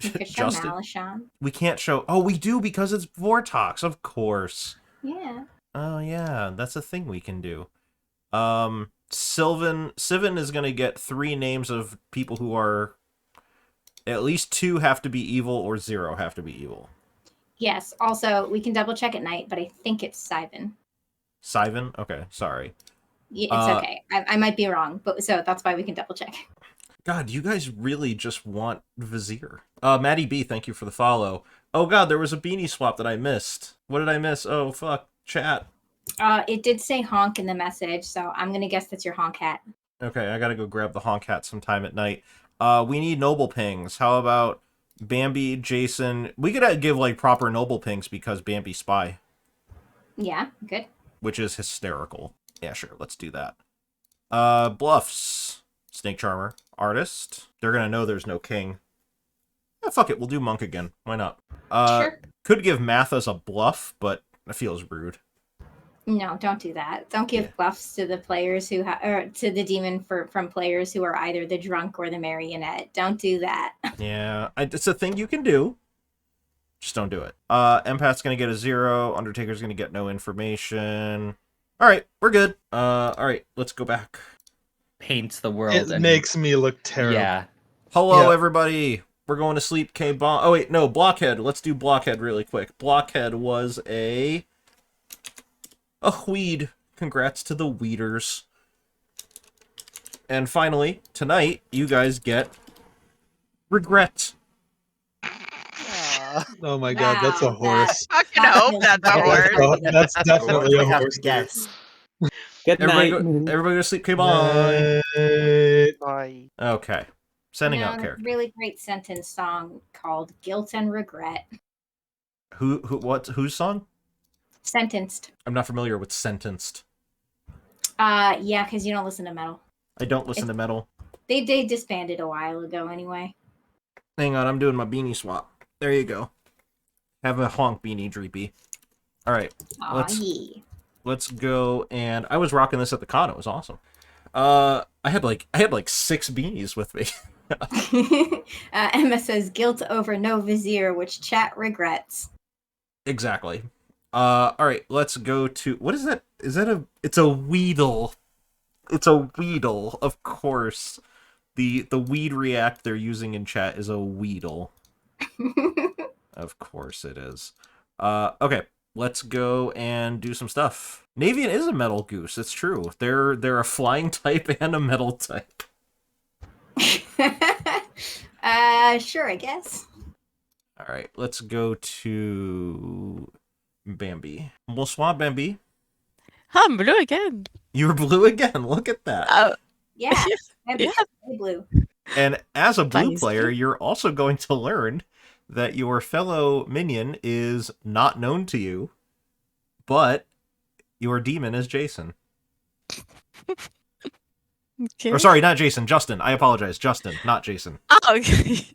We could show Malishon. We can't show... Oh, we do because it's Vortox, of course. Yeah. Oh, yeah. That's a thing we can do. Sylvan is going to get 3 names of people who are... At least 2 have to be evil or 0 have to be evil. Yes. Also, we can double check at night, but I think it's Sivan. Sivan? Okay, sorry. Yeah, it's okay. I might be wrong, but so that's why we can double check. God, you guys really just want Vizier. Maddie B, thank you for the follow. Oh god, there was a beanie swap that I missed. What did I miss? Oh, fuck. Chat. It did say honk in the message, so I'm going to guess that's your honk hat. Okay, I gotta go grab the honk hat sometime at night. We need noble pings. How about Bambi, Jason? We could give, like, proper noble pings because Bambi Spy. Yeah, good. Which is hysterical. Yeah, sure, let's do that. Bluffs. Snake Charmer. Artist. They're gonna know there's no king. Yeah, fuck it, we'll do monk again. Why not? Sure. Could give math as a bluff, but it feels rude. No, don't do that. Don't give bluffs to the players who or to the demon from players who are either the drunk or the marionette. Don't do that. Yeah, it's a thing you can do. Just don't do it. Empath's gonna get a 0. Undertaker's gonna get no information. All right, we're good. All right, let's go back. Paints the world. It makes me look terrible. Yeah. Hello, everybody. We're going to sleep. K-Bomb. Oh, wait, no, Blockhead. Let's do Blockhead really quick. Blockhead was a weed. Congrats to the weeders. And finally, tonight, you guys get Regret. Oh my god, that's a horse. I can hope that's a horse. That's definitely a horse. Yes. Good Everybody night. go to sleep. Bye. Bye. Okay. Sending out character. Really great sentence song called Guilt and Regret. Whose song? Sentenced. I'm not familiar with Sentenced. Yeah, because you don't listen to metal. I don't listen to metal. They disbanded a while ago anyway. Hang on, I'm doing my beanie swap. There you go. Have a honk beanie, Dreepy. All right. Let's go. And I was rocking this at the con. It was awesome. I had like 6 beanies with me. Emma says guilt over no Vizier, which chat regrets. Exactly. All right. Let's go to what is that? It's a Weedle. It's a Weedle, of course. The weed react they're using in chat is a Weedle. Of course it is. Okay. Let's go and do some stuff. Navean is a metal goose. It's true. They're a flying type and a metal type. Sure, I guess. All right, let's go to Bambi. We'll swap Bambi. I'm blue again. You were blue again. Look at that. Yeah, blue. And as a blue Nice. player, you're also going to learn that your fellow minion is not known to you, but your demon is Jason. Okay. Or sorry, not Jason, Justin. I apologize. Justin, not Jason. Ah, okay.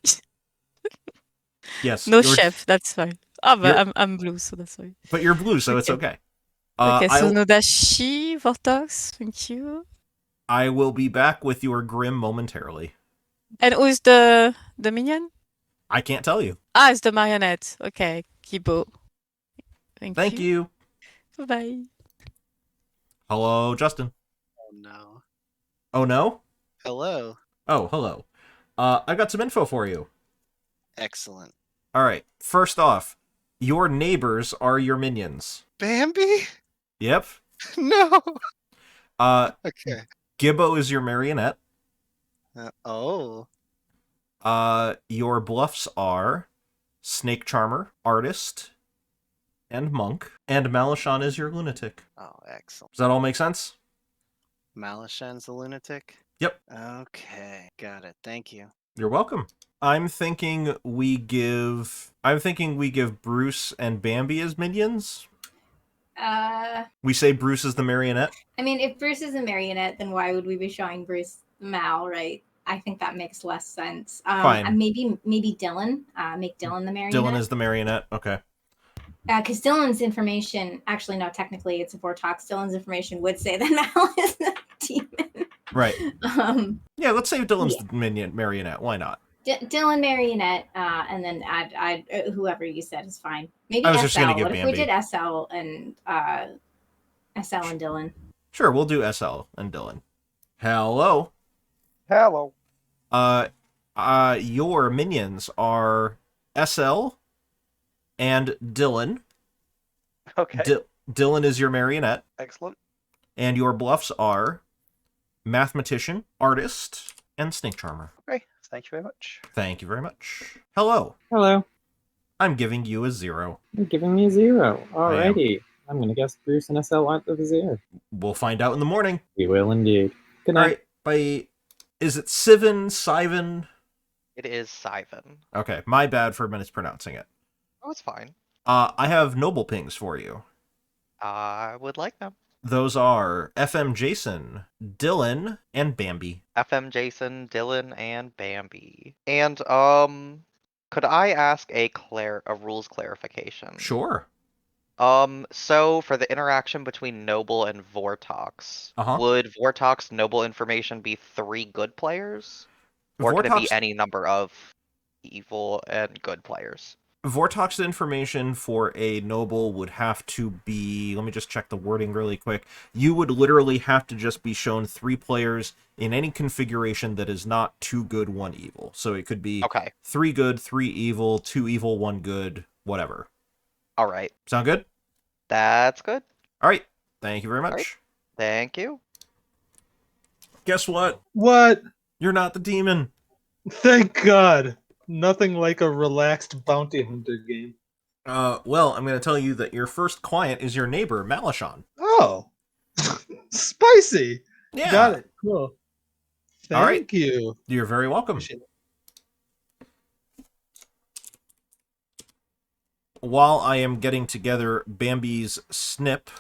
Yes. No chef, that's fine. Ah, but you're- I'm blue, so that's fine. But you're blue, so it's okay. Okay, so I'll- no dashi, Vortox, thank you. I will be back with your Grim momentarily. And who's the minion? I can't tell you. Ah, it's the marionette. Okay, Kibo. Thank you. Bye-bye. Hello, Justin. Oh no. Oh, no? Hello. Oh, hello. I got some info for you. Excellent. All right. First off, your neighbors are your minions. Bambi? Yep. No. Okay. Gibbo is your marionette. Oh. Your bluffs are Snake Charmer, Artist, and Monk. And Malishon is your lunatic. Oh, excellent. Does that all make sense? Malishan's a lunatic? Yep. Okay. Got it. Thank you. You're welcome. I'm thinking we give Bruce and Bambi as minions. We say Bruce is the marionette. I mean, if Bruce is a marionette, then why would we be showing Bruce Mal, right? I think that makes less sense. Fine. Maybe Dylan. Make Dylan the marionette. Dylan is the marionette. Okay. Because Dylan's information, actually, no, technically it's a Vortox. Dylan's information would say that Mal is the demon. Right. Yeah, let's say Dylan's yeah. the marionette. Why not? Dylan marionette, and then add whoever you said is fine. Maybe I was SL. just gonna give What if we Bambi. did SL and Dylan? Sure, we'll do SL and Dylan. Hello. Hello. Your minions are SL and Dylan. Okay. Dylan is your marionette. Excellent. And your bluffs are Mathematician, Artist, and Snake Charmer. Okay. Thank you very much. Thank you very much. Hello. Hello. I'm giving you a 0. You're giving me a 0. Alrighty. I'm going to guess Bruce and SL aren't the Vizier. We'll find out in the morning. We will indeed. Good night. All right. Bye. Is it Sivan? It is Sivan. Okay, my bad for mispronouncing it. Oh, it's fine. I have noble pings for you. I would like them. Those are FM Jason, Dylan, and Bambi. FM Jason, Dylan, and Bambi. And could I ask a rules clarification? Sure. So for the interaction between Noble and Vortox, would Vortox Noble information be 3 good players? Or could it be any number of evil and good players? Vortox information for a noble would have to be, let me just check the wording really quick. You would literally have to just be shown 3 players in any configuration that is not 2 good, 1 evil. So it could be 3 good, 3 evil, 2 evil, 1 good, whatever. All right. Sound good? That's good. All right. Thank you very much. Right. Thank you. Guess what? What? You're not the demon. Thank God. Nothing like a relaxed bounty hunter game. Well, I'm going to tell you that your first client is your neighbor, Malishon. Oh. Spicy. Yeah. Got it. Cool. All right. Thank you. You're very welcome. While I am getting together Bambi's snip,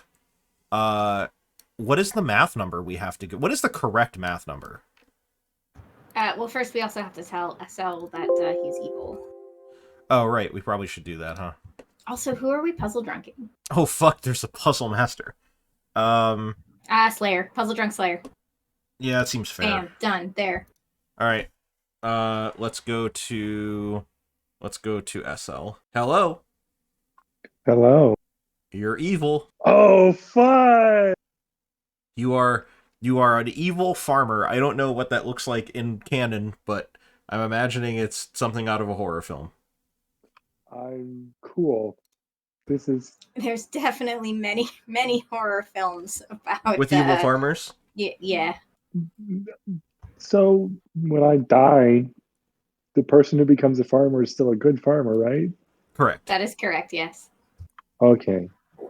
what is the math number we have to get? What is the correct math number? Well, first we also have to tell SL that he's evil. Oh, right. We probably should do that, huh? Also, who are we puzzle drunking? Oh, fuck. There's a puzzle master. Slayer. Puzzle drunk Slayer. Yeah, that seems fair. Bam. Done. There. All right. Let's go to SL. Hello. Hello. You're evil. Oh, fun! You are an evil farmer. I don't know what that looks like in canon, but I'm imagining it's something out of a horror film. I'm cool. This is... There's definitely many horror films about... With evil farmers? Yeah. So, when I die, the person who becomes a farmer is still a good farmer, right? Correct. That is correct, yes. Okay.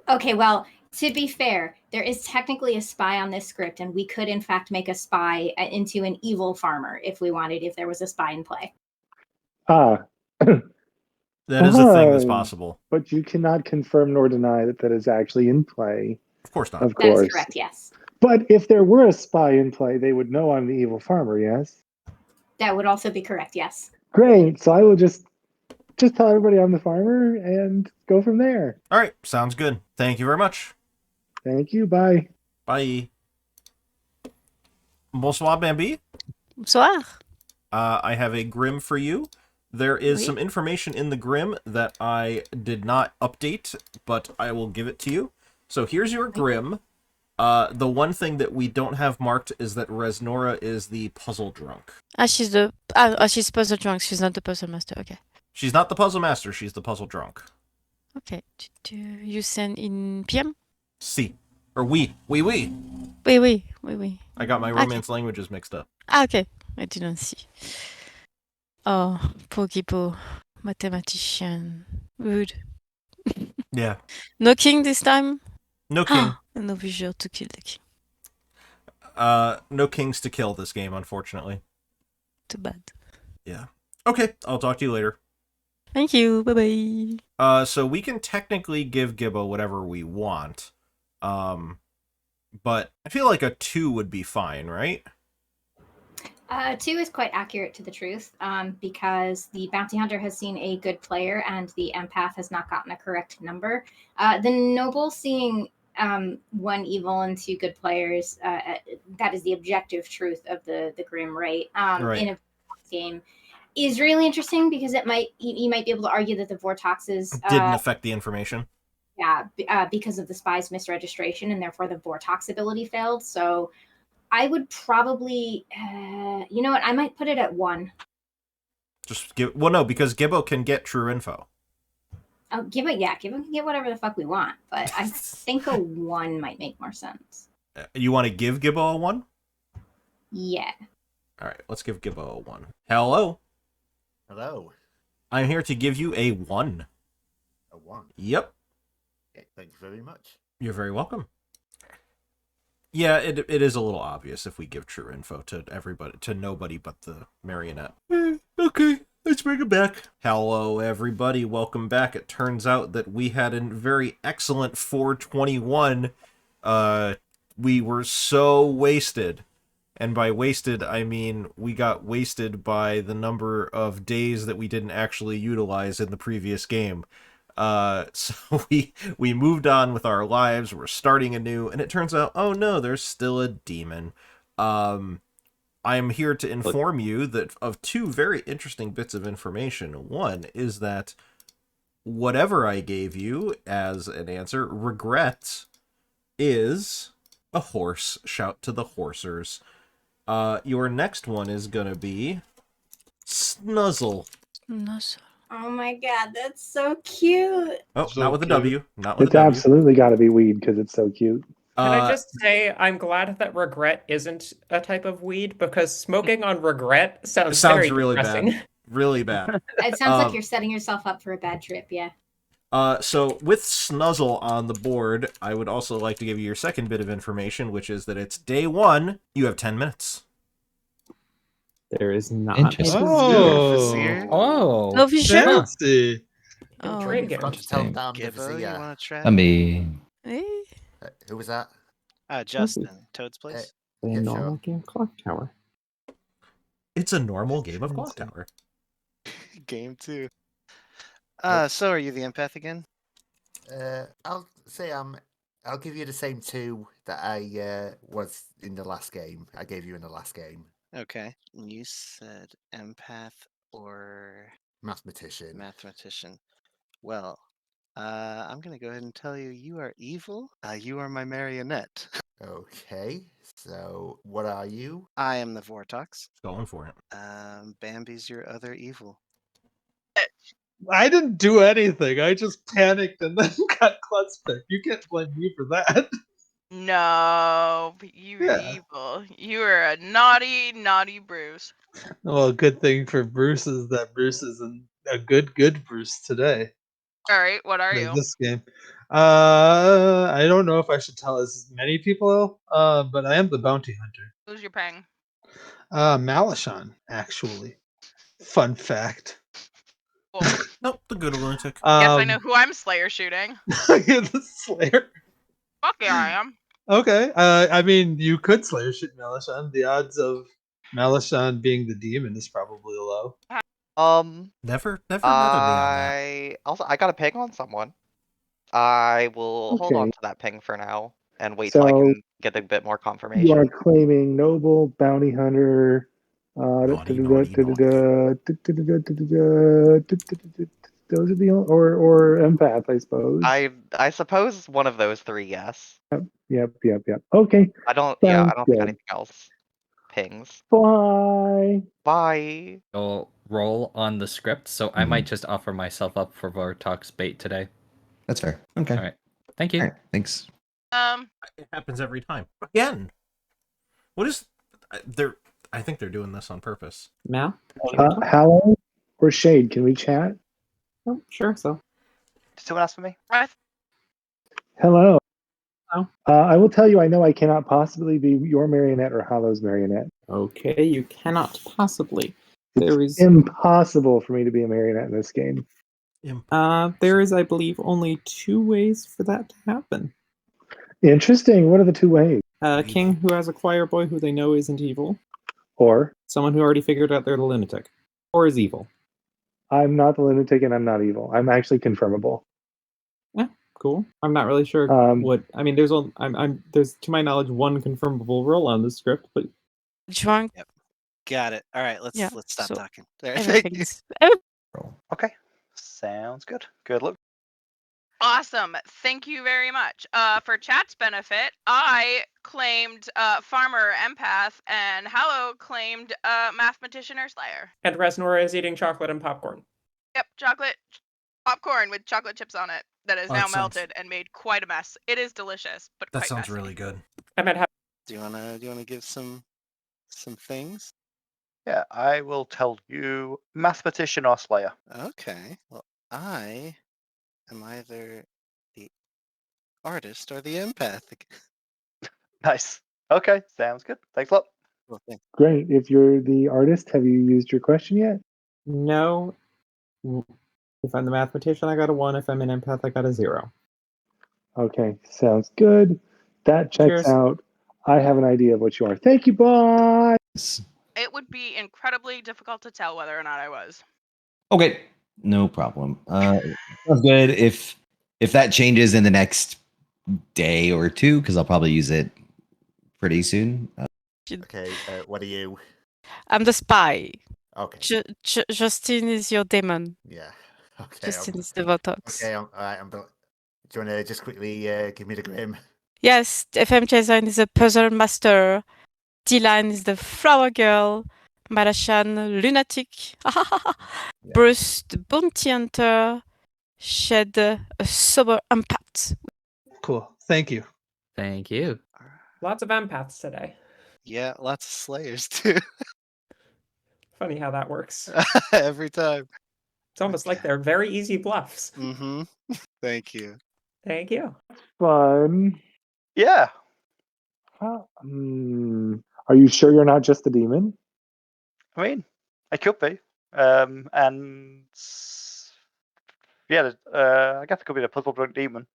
Okay, well, to be fair, there is technically a spy on this script, and we could, in fact, make a spy into an evil farmer if we wanted, if there was a spy in play. Ah. That is a thing that's possible. But you cannot confirm nor deny that that is actually in play. Of course not. Of That is course. correct, yes. But if there were a spy in play, they would know I'm the evil farmer, yes? That would also be correct, yes. Great. So I will just tell everybody I'm the farmer and go from there. All right, sounds good. Thank you very much. Thank you. Bye. Bye. Bonsoir, Bambi. Bonsoir. I have a Grim for you. There is some information in the Grim that I did not update, but I will give it to you. So here's your Grim. The one thing that we don't have marked is that Resnora is the puzzle drunk. She's puzzle drunk. She's not the puzzle master. Okay. She's not the puzzle master. She's the puzzle drunk. Okay. You send in PM? Si. Or oui. Oui, oui. Oui. I got my Romance languages mixed up. Okay. I didn't see. Oh, poor Gibbo. Mathematician. Rude. Yeah. No king this time? No king. No visual to kill the king. No kings to kill this game, unfortunately. Too bad. Yeah. Okay, I'll talk to you later. Thank you. Bye-bye. So we can technically give Gibbo whatever we want. But I feel like a 2 would be fine, right? 2 is quite accurate to the truth, because the bounty hunter has seen a good player and the empath has not gotten a correct number. The noble seeing 1 evil and 2 good players, that is the objective truth of the Grim, right? Right. In a game is really interesting because you might be able to argue that the Vortoxes didn't affect the information. Yeah, because of the spy's misregistration, and therefore the Vortox ability failed. So I would probably, you know what? I might put it at 1. Just give. Well, no, because Gibbo can get true info. Oh, Gibbo can get whatever the fuck we want, but I think a 1 might make more sense. You want to give Gibbo a 1? Yeah. All right, let's give Gibbo a 1. Hello. Hello. I'm here to give you a 1. A 1? Yep. Okay, thank you very much. You're very welcome. Yeah, it is a little obvious if we give true info to everybody, to nobody but the marionette. Okay, let's bring it back. Hello, everybody. Welcome back. It turns out that we had a very excellent 421. We were so wasted. And by wasted, I mean we got wasted by the number of days that we didn't actually utilize in the previous game. So we moved on with our lives, we're starting anew, and it turns out, oh no, there's still a demon. I'm here to inform you that of 2 very interesting bits of information. One is that whatever I gave you as an answer, regret, is a horse. Shout to the horsers. Your next one is gonna be Snuzzle. Snuzzle. Oh my god, that's so cute. Oh, So not with a cute. W. Not with It's a W. absolutely got to be weed because it's so cute. Can I just say I'm glad that regret isn't a type of weed because smoking on regret sounds very really depressing. bad. Really bad. It sounds like you're setting yourself up for a bad trip, yeah. So with Snuzzle on the board, I would also like to give you your second bit of information, which is that it's day 1. You have 10 minutes. There is not. Interesting. Oh. No visual. Fancy. Oh. You've got to tell Interesting. down the Gibbo, you Vizier. want to try? I mean, Eh? Who was that? Justin, Toad's Place. A Yeah, normal sure. game clock tower. It's a normal game of Clock Tower. Game 2. So are you the empath again? I'll say I'll give you the same 2 that I was in the last game. I gave you in the last game. Okay. You said empath or Mathematician. mathematician. Well, I'm gonna go ahead and tell you you are evil. You are my marionette. Okay, so what are you? I am the Vortox. Going for it. Bambi's your other evil. I didn't do anything. I just panicked and then got clutch-picked. You can't blame me for that. No, you were evil. You were a naughty, naughty Bruce. Well, good thing for Bruce is that Bruce is a good Bruce today. All right, what are you? This game. I don't know if I should tell as many people, but I am the bounty hunter. Who's your pang? Malishon, actually. Fun fact. Nope, the good lunatic. Yes, I know who I'm Slayer shooting. The Slayer. Fuck yeah, I am. Okay. I mean, you could Slayer shoot Melishan. The odds of Melishan being the demon is probably low. Never netted me on that. I got a ping on someone. I will hold on Okay. to that ping for now and wait till I So can get a bit more you confirmation. are claiming noble, bounty hunter. Those are the or empath, I suppose. I suppose one of those three, yes. Yep. Okay. I don't Sounds think good. anything else pings. Bye. Bye. I'll roll on the script, so I might just offer myself up for Vortox bait today. That's fair. Okay. All right. Thank you. All right. Thanks. It happens every time. Again. What is they're I think they're doing this on purpose. Mal? Hallow or Shade, can we chat? Oh, sure. So, Did someone ask for me? Hello. Oh. I will tell you, I know I cannot possibly be your marionette or Hollow's marionette. Okay, you cannot possibly. There is impossible for me to be a marionette in this game. There is, I believe, only 2 ways for that to happen. Interesting. What are the 2 ways? A king who has a choir boy who they know isn't evil. Or? Someone who already figured out they're the lunatic. Or is evil. I'm not the lunatic and I'm not evil. I'm actually confirmable. Yeah, cool. I'm not really sure what. I mean, there's there's to my knowledge 1 confirmable role on the script, but Drunk. Yep. Got it. All right, let's stop so talking. There, thank you. everything's Okay. Sounds good. Good luck. Awesome. Thank you very much. For chat's benefit, I claimed farmer empath, and Hallow claimed mathematician or slayer. And Resnor is eating chocolate and popcorn. Yep, chocolate popcorn with chocolate chips on it that is Oh, now that sounds- melted and made quite a mess. It is delicious, but That quite sounds messy. really good. I might have. Do you wanna give some things? Yeah, I will tell you mathematician or slayer. Okay. Well, I am either the artist or the empath. Nice. Okay, sounds good. Thanks a lot. Well, thanks. Great. If you're the artist, have you used your question yet? no. If I'm the mathematician, I got a 1. If I'm an empath, I got a 0. Okay, sounds good. That checks Cheers. out. I have an idea of what you are. Thank you, bye. It would be incredibly difficult to tell whether or not I was. Okay, no problem. Sounds good. If that changes in the next day or 2, because I'll probably use it pretty soon. Okay, what are you? I'm the spy. Okay. Justin is your demon. Yeah. Okay. Justin is the Votox. Okay, all right. Do you want to just quickly give me the grim? Yes, FM Jason is a puzzle master. Dylan is the flower girl. Marashan, lunatic. Bruce, the bounty hunter. Shed, a sober empath. Cool. Thank you. Thank you. Lots of empaths today. Yeah, lots of slayers too. Funny how that works. Every time. It's almost like they're very easy bluffs. Mm-hmm. Thank you. Thank you. Fun. Yeah. Are you sure you're not just the demon? I mean, I could be. And yeah, I guess it could be the puzzle drunk demon.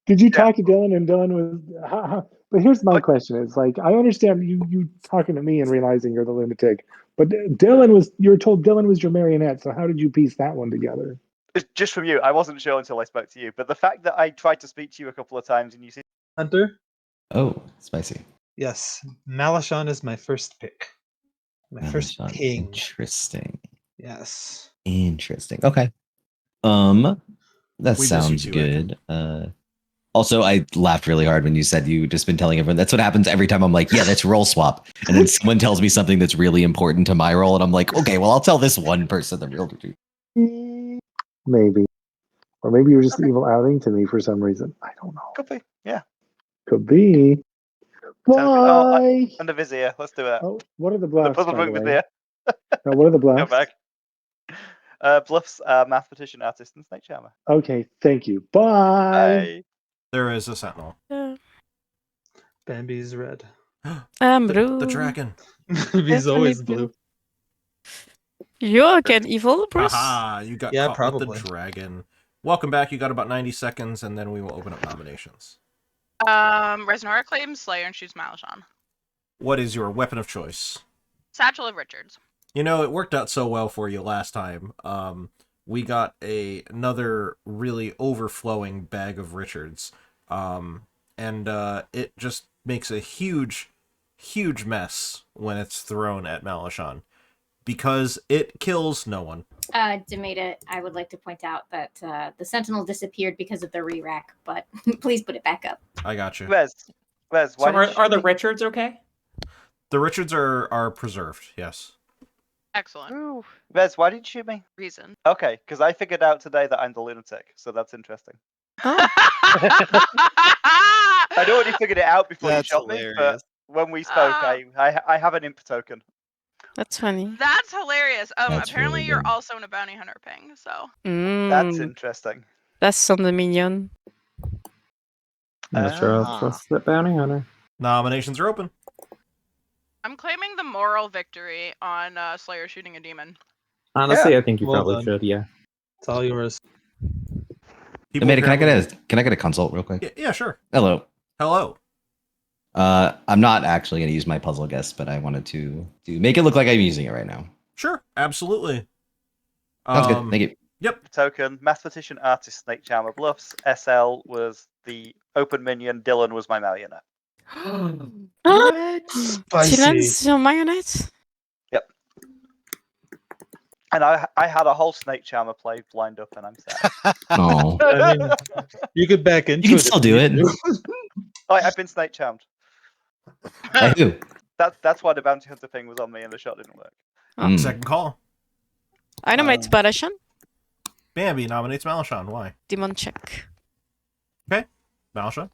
Did you talk to Dylan and Dylan was but here's my question is like I understand you talking to me and realizing you're the lunatic, but you're told Dylan was your marionette, so how did you piece that one together? It's just from you. I wasn't sure until I spoke to you. But the fact that I tried to speak to you a couple of times and you said Hunter? Oh, spicy. Yes. Melishan is my first pick. My first Melishan, ping. Interesting. Yes. Interesting. Okay. That We miss you sounds too, good. Also, I laughed really hard when you said you just been telling everyone. That's what happens every time I'm like, yeah, that's role swap. And then someone tells me something that's really important to my role, and I'm like, okay, well, I'll tell this one person the real truth. Maybe. Or maybe you're just evil outing to me for some reason. I don't know. could be. Yeah. Could be. Why? And the Vizier. Let's do it. Oh, what are the The bluffs, puzzle by the drunk way? Vizier. No, what are the Go bluffs? back. Bluffs, mathematician, artist, and snake charmer. Okay, thank you. Bye. There is a sentinel. Bambi's red. I'm blue. The dragon. He's always blue. You're again evil, Bruce? Haha, you got caught with the dragon. Welcome back. You got about 90 seconds, and then we will open up nominations. Resnora claims Slayer and shoots Malishon. What is your weapon of choice? Satchel of Richards. You know, it worked out so well for you last time. We got another really overflowing bag of Richards. And it just makes a huge, huge mess when it's thrown at Malishon. Because it kills no one. Demeta, I would like to point out that the Sentinel disappeared because of the re-rack, but please put it back up. I got you. Wes, why So are the Richards okay? The Richards are preserved, yes. Excellent. Wes, why did you shoot me? Reason. Okay, because I figured out today that I'm the lunatic, so that's interesting. Oh. I'd already figured it out before That's you shot me, but hilarious. when we spoke, I have an imp token. That's funny. That's hilarious. That's Apparently really you're good. also in a bounty hunter ping, so. That's interesting. That's on the Minion. I'm not sure I'll trust that bounty hunter. Nominations are open. I'm claiming the moral victory on Slayer shooting a demon. Honestly, I think you Well probably done. should, yeah. It's all yours. Amanda, can I get a consult real quick? Yeah, sure. Hello. Hello. I'm not actually going to use my puzzle guess, but I wanted to make it look like I'm using it right now. Sure, absolutely. Sounds good. Thank you. Yep. Token, mathematician, artist, snake charmer, bluffs. SL was the open minion. Dylan was my marionette. Dylan's your marionette? Yep. And I had a whole snake charmer play lined up, and I'm sad. Oh. I mean, you could back into it. You can still do it. I've been snake charmed. By who? That's why the bounty hunter thing was on me, and the shot didn't work. Second call. I nominate Barashan. Bambi nominates Malishon. Why? Demon check. Okay. Malishon?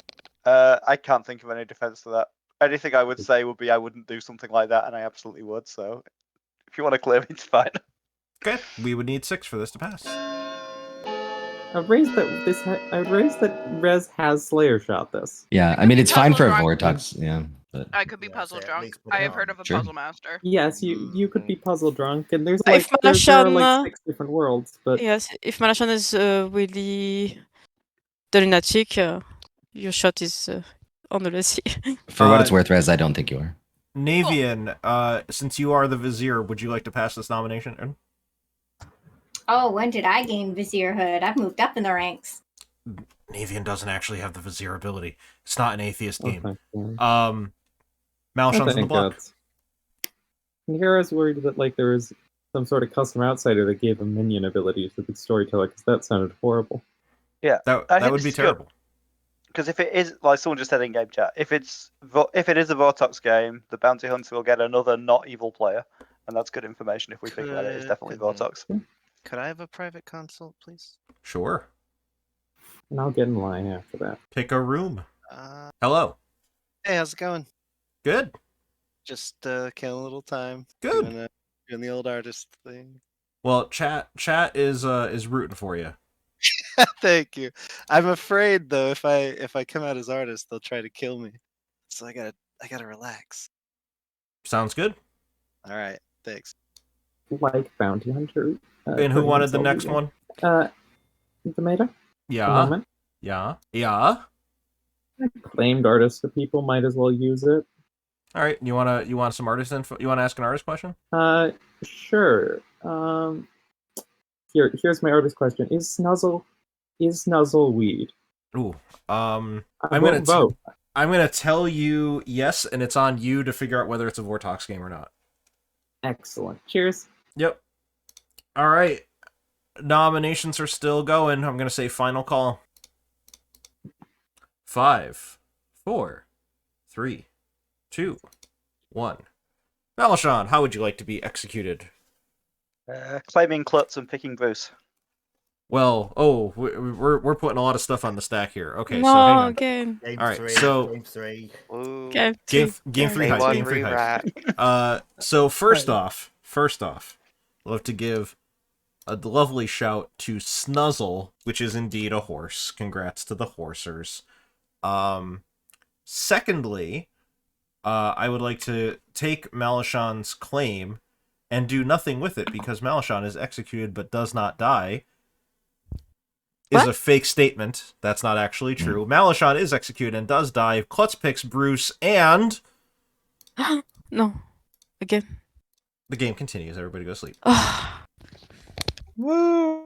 I can't think of any defense to that. Anything I would say would be I wouldn't do something like that, and I absolutely would. So, if you want to clear me, it's fine. Okay. We would need 6 for this to pass. I've raised that Rez has Slayer shot this. Yeah, I mean it's fine for a Puzzle Vortex. Yeah, but I could be puzzle drunk. I have heard of a Sure. puzzle master. Yes, you could be puzzle drunk, and there's If like there are Malashon, like 6 different worlds, but yes, if Malashon is really the lunatic, your shot is on the lazy. for what it's worth, Rez, I don't think you are. Navean, since you are the Vizier, would you like to pass this nomination? Oh, when did I gain Vizier Hood? I've moved up in the ranks. Navean doesn't actually have the Vizier ability. It's not an atheist game. Okay. Malishon's in the block. And here I was worried that like there was some sort of custom outsider that gave a minion ability to the storyteller, because that sounded horrible. Yeah, that would be terrible. Because if it is, like someone just said in game chat, if it is a Vortox game, the bounty hunter will get another not evil player, and that's good information if we think that it is definitely Vortox. Could I have a private consult, please? Sure. And I'll get in line after that. Pick a room. Hello. Hey, how's it going? Good. Just killing a little time. Good. Doing the old artist thing. Well, chat is rooting for you. Thank you. I'm afraid though, if I come out as artist, they'll try to kill me. So I gotta relax. Sounds good. All right. Thanks. Like bounty hunter. And who wanted the next one? Demeta? Yeah. Yeah. Claimed artist for people might as well use it. All right. You want some artist info? You want to ask an artist question? Sure. Here's my artist question: Is Snuzzle weed? Ooh. I'm vote vote. I'm gonna tell you yes, and it's on you to figure out whether it's a Vortox game or not. Excellent. Cheers. Yep. All right. Nominations are still going. I'm gonna say final call. 5, 4, 3, 2, 1. Malishon, how would you like to be executed? Claiming Klutz and picking Bruce. Well, we're putting a lot of stuff on the stack here. Okay, No, so hang on. again. Game All right, 3. so Game 3. Game game 3 hype. Game 3 hype. So first off, I'd love to give a lovely shout to Snuzzle, which is indeed a horse. Congrats to the horsers. Secondly, I would like to take Malishon's claim and do nothing with it because Malachon is executed but does not die is a fake statement. That's not actually true. Malachon is executed and does die. Klutz picks Bruce, and... No. Again. The game continues. Everybody go sleep. Woo!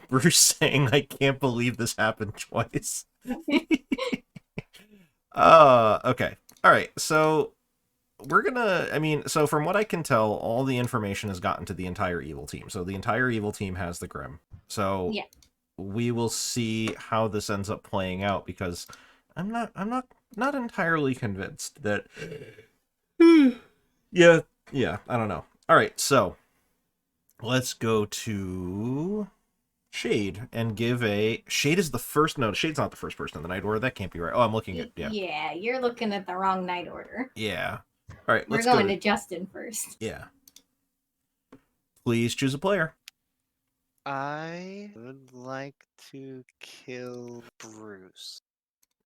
Bruce saying, I can't believe this happened twice. Okay. Alright, so... We're gonna... I mean, so from what I can tell, all the information has gotten to the entire evil team. So the entire evil team has the Grim. So... Yeah. We will see how this ends up playing out, because I'm not entirely convinced that... yeah, I don't know. Alright, so... Let's go to... Shade, and give a... Shade is the first... No, Shade's not the first person in the Night Order. That can't be right. Oh, I'm looking at... Yeah. Yeah, you're looking at the wrong Night Order. Yeah. Alright, We're let's going go to Justin first. Yeah. Please choose a player. I would like to kill Bruce.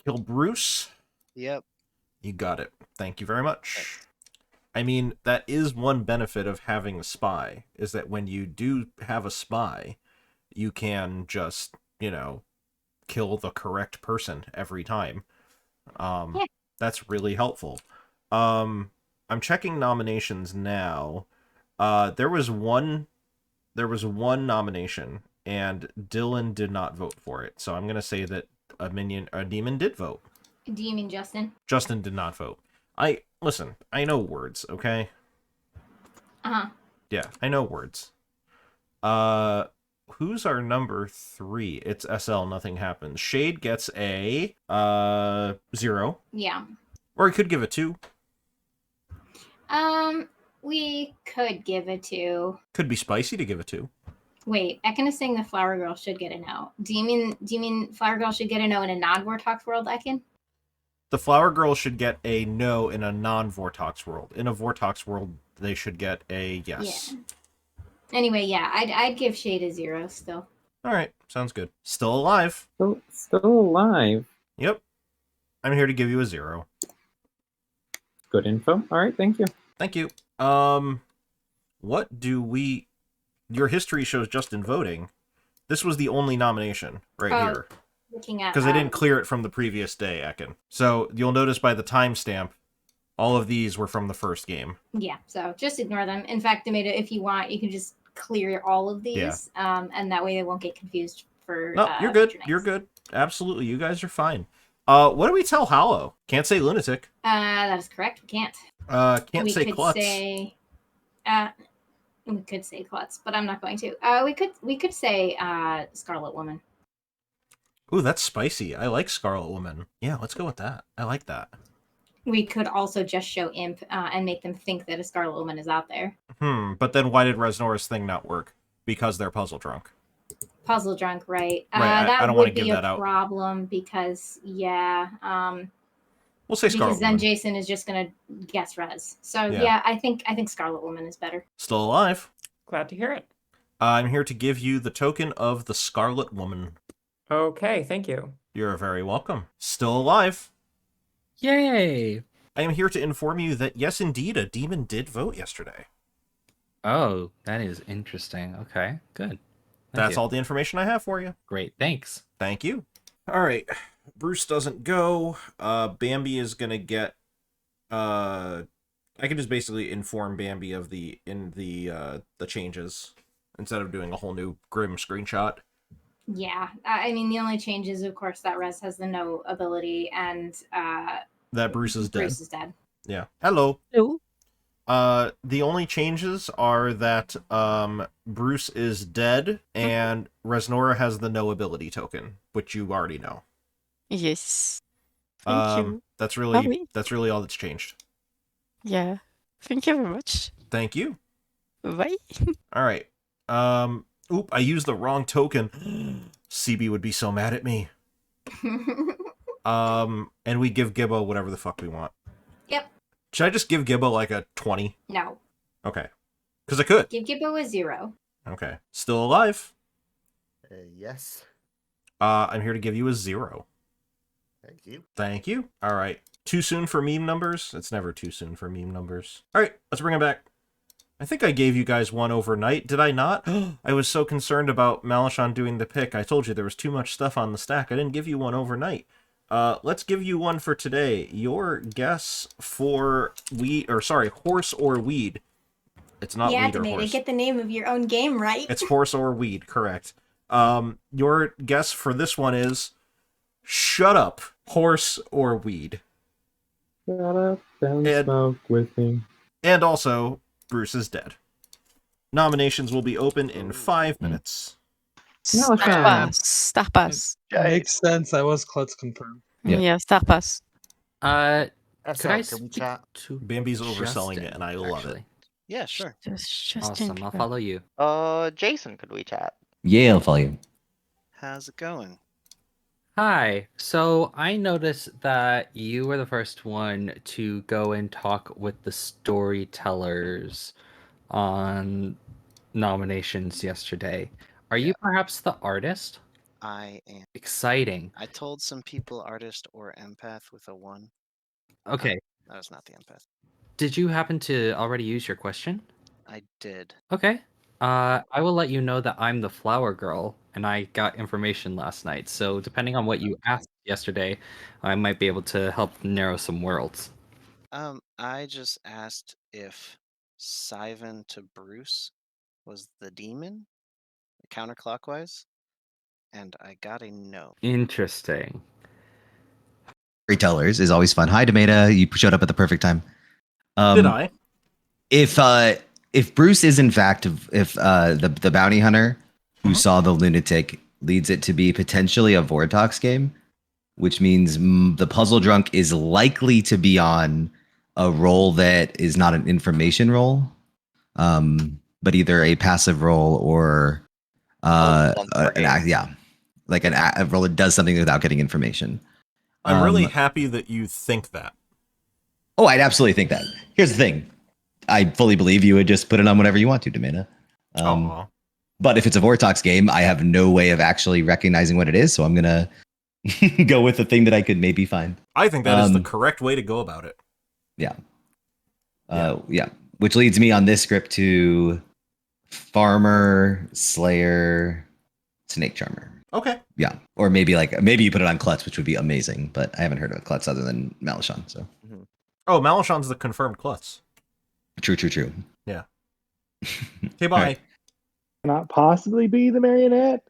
Kill Bruce? Yep. You got it. Thank you very much. I mean, that is one benefit of having a spy, is that when you do have a spy, you can just, you know, kill the correct person every time. That's really helpful. I'm checking nominations now. There was one nomination, and Dylan did not vote for it. So I'm gonna say that a demon did vote. Do you mean Justin? Justin did not vote. Listen, I know words, okay? Yeah, I know words. Who's our number 3? It's SL, nothing happens. Shade gets a 0. Yeah. Or he could give a 2. We could give a 2. Could be spicy to give a 2. Wait, Ekin is saying the Flower Girl should get a no. Do you mean Flower Girl should get a no in a non-Vortox world, Ekin? The Flower Girl should get a no in a non-Vortox world. In a Vortox world, they should get a yes. Yeah. Anyway, yeah, I'd give Shade a 0 still. Alright, sounds good. Still alive. Still alive. Yep. I'm here to give you a 0. Good info. Alright, thank you. Thank you. What do we... Your history shows Justin voting. This was the only nomination right here. Looking at... Because I didn't clear it from the previous day, Ekin. So you'll notice by the timestamp, all of these were from the first game. Yeah, so just ignore them. In fact, Demeta, if you want, you can just clear all of these, and that way they won't get confused for... No, you're good. You're good. Absolutely. You guys are fine. What do we tell Hollow? Can't say lunatic. That is correct. We can't. Can't say klutz. We could say klutz, but I'm not going to. We could say Scarlet Woman. Ooh, that's spicy. I like Scarlet Woman. Yeah, let's go with that. I like that. We could also just show Imp and make them think that a Scarlet Woman is out there. But then why did Resnora's thing not work? Because they're puzzle drunk. Puzzle drunk, right? Right, that I don't would want to be give that a out. problem because, we'll say Scarlet because then Woman. Jason is just gonna guess Res. So Yeah. I think Scarlet Woman is better. Still alive. Glad to hear it. I'm here to give you the token of the Scarlet Woman. Okay, thank you. You're very welcome. Still alive. Yay! I am here to inform you that yes, indeed, a demon did vote yesterday. Oh, that is interesting. Okay, good. That's all the information I have for you. Great, thanks. Thank you. All right, Bruce doesn't go. Bambi is gonna get. I can just basically inform Bambi of the changes instead of doing a whole new grim screenshot. Yeah, I mean the only change is of course that Res has the no ability and That Bruce is dead. Bruce is dead. Yeah. Hello. Hello. The only changes are that Bruce is dead and Resnora has the no ability token, which you already know. Yes. Thank you. That's really all that's changed. Yeah. Thank you very much. Thank you. Bye. All right. Oop, I used the wrong token. CB would be so mad at me. And we give Gibbo whatever the fuck we want. Yep. Should I just give Gibbo like a 20? No. Okay. Because I could. Give Gibbo a 0. Okay. Still alive? Yes. I'm here to give you a 0. Thank you. Thank you. All right. Too soon for meme numbers? It's never too soon for meme numbers. All right. Let's bring him back. I think I gave you guys one overnight, did I not? I was so concerned about Malishon doing the pick. I told you there was too much stuff on the stack. I didn't give you one overnight. Let's give you one for today. Your guess for horse or weed. It's not weed or horse. Get the name of your own game right. It's horse or weed, correct. Your guess for this one is shut up, horse or weed. Shut up and smoke with me. And also, Bruce is dead. Nominations will be open in 5 minutes. Star pass. Makes sense. I was Klutz confirmed. Yeah, star pass. Could I can we speak chat? to Bambi's Justin, overselling it, and I love it. Yeah, sure. Awesome, I'll follow you. Jason, could we chat? Yeah, I'll follow you. How's it going? Hi. So I noticed that you were the first one to go and talk with the storytellers on nominations yesterday. Are you perhaps the artist? I am. Exciting. I told some people artist or empath with a 1. Okay. That was not the empath. Did you happen to already use your question? I did. Okay. I will let you know that I'm the flower girl, and I got information last night. So depending on what you asked yesterday, I might be able to help narrow some worlds. I just asked if Sivan to Bruce was the demon, counterclockwise, and I got a no. Interesting. Storytellers is always fun. Hi, Demeta. You showed up at the perfect time. Did I? If Bruce is in fact the bounty hunter who saw the lunatic, leads it to be potentially a Vortox game, which means the puzzle drunk is likely to be on a role that is not an information role, but either a passive role or a role that does something without getting information. I'm really happy that you think that. Oh, I'd absolutely think that. Here's the thing. I fully believe you would just put it on whatever you want to, Demena. But if it's a Vortox game, I have no way of actually recognizing what it is, so I'm going to go with the thing that I could maybe find. I think that is the correct way to go about it. Yeah. Which leads me on this script to Farmer, Slayer, Snake Charmer. Okay. Yeah. Or maybe you put it on Klutz, which would be amazing, but I haven't heard of a Klutz other than Malishon, so. Oh, Malishon's the confirmed Klutz. True. Yeah. Okay, bye. Right. Not possibly be the marionette.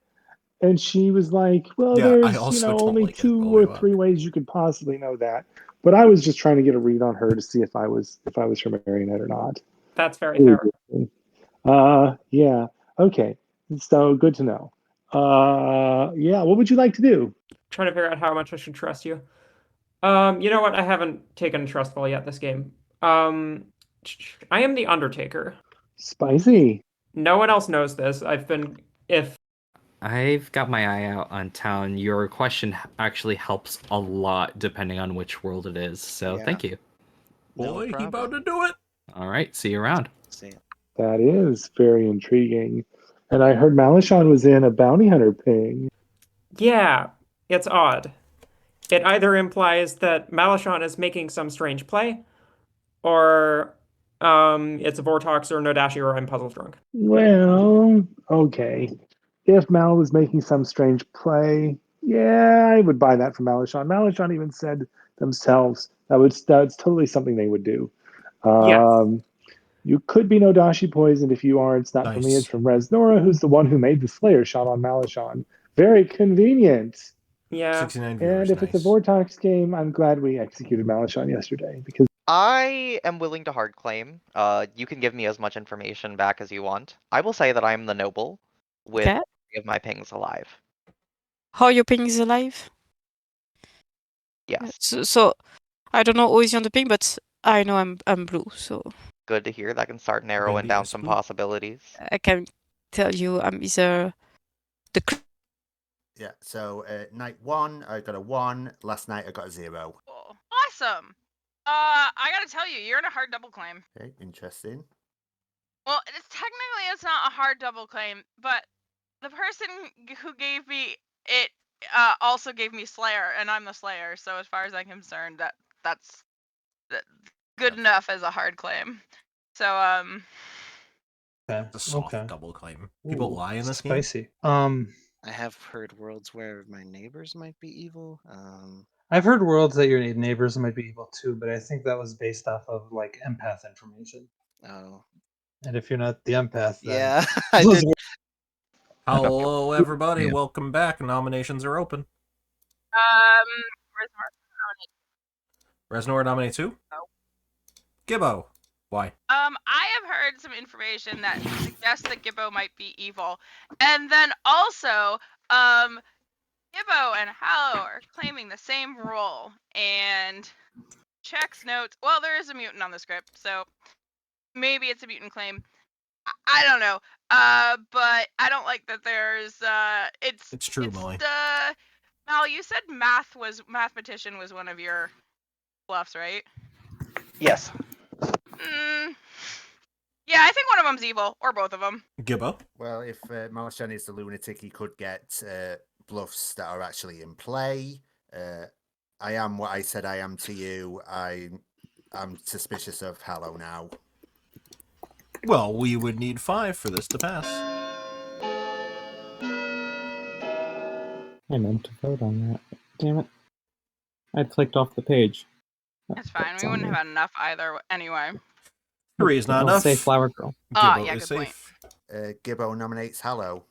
And she was like, well, there's only 2 or 3 ways you could possibly know that. But I was just trying to get a read on her to see if I was her marionette or not. That's very fair. Yeah. Okay. So good to know. What would you like to do? Trying to figure out how much I should trust you. You know what? I haven't taken a trust fall yet this game. I am the Undertaker. Spicy. No one else knows this. I've got my eye out on town. Your question actually helps a lot depending on which world it is. So thank you. Boy, he about to do it. All right. See you around. See ya. That is very intriguing. And I heard Malishon was in a bounty hunter ping. Yeah, it's odd. It either implies that Malishon is making some strange play, or it's a Vortox or Nodashi or I'm puzzle drunk. Well, okay. If Mal was making some strange play, yeah, I would buy that from Malishon. Malishon even said themselves that's totally something they would do. You could be Nodashi poisoned. If you are, it's not from me, it's from Reznora, who's the one who made the Slayer shot on Malishon. Very convenient. Yeah. 69 viewers, and if it's a Vortox game, I'm glad we executed Malishon yesterday because I am willing to hard claim. You can give me as much information back as you want. I will say that I am the noble with 3 of my pings alive. How your ping is alive? Yes. So I don't know who is on the ping, but I know I'm blue, so Good to hear. That can start narrowing down some possibilities. I can tell you I'm either the Yeah, so night 1, I got a 1. Last night, I got a 0. Awesome. I gotta tell you, you're in a hard double claim. Okay, interesting. Well, it's not a hard double claim, but the person who gave me it also gave me Slayer, and I'm the Slayer. So as far as I'm concerned, that's good enough as a hard claim. So Okay. It's a soft Okay. double claim. People Ooh, lie in this spicy. I have heard worlds where my neighbors might be evil. I've heard worlds that your neighbors might be evil too, but I think that was based off of like empath information. Oh. And if you're not the empath, then Yeah, I did. Hello, everybody. Yeah. Welcome back. Nominations are open. Resnor nominate who? Gibbo. Why? I have heard some information that suggests that Gibbo might be evil, and then also, Gibbo and Hallow are claiming the same role, and checks notes. Well, there is a mutant on the script, so maybe it's a mutant claim. I don't know. But I don't like that. There's It's true, Molly. Mal, you said mathematician was one of your bluffs, right? Yes. Yeah, I think one of them's evil, or both of them. Gibbo? Well, if Marshan is the lunatic, he could get bluffs that are actually in play. I am what I said I am to you. I'm suspicious of Hallow now. Well, we would need 5 for this to pass. I meant to vote on that. Damn it. I clicked off the page. It's fine. We wouldn't have had enough either anyway. 3 is not I'll enough. say Flower Girl. Gibbo Yeah, is good point. safe. Gibbo nominates Hallow.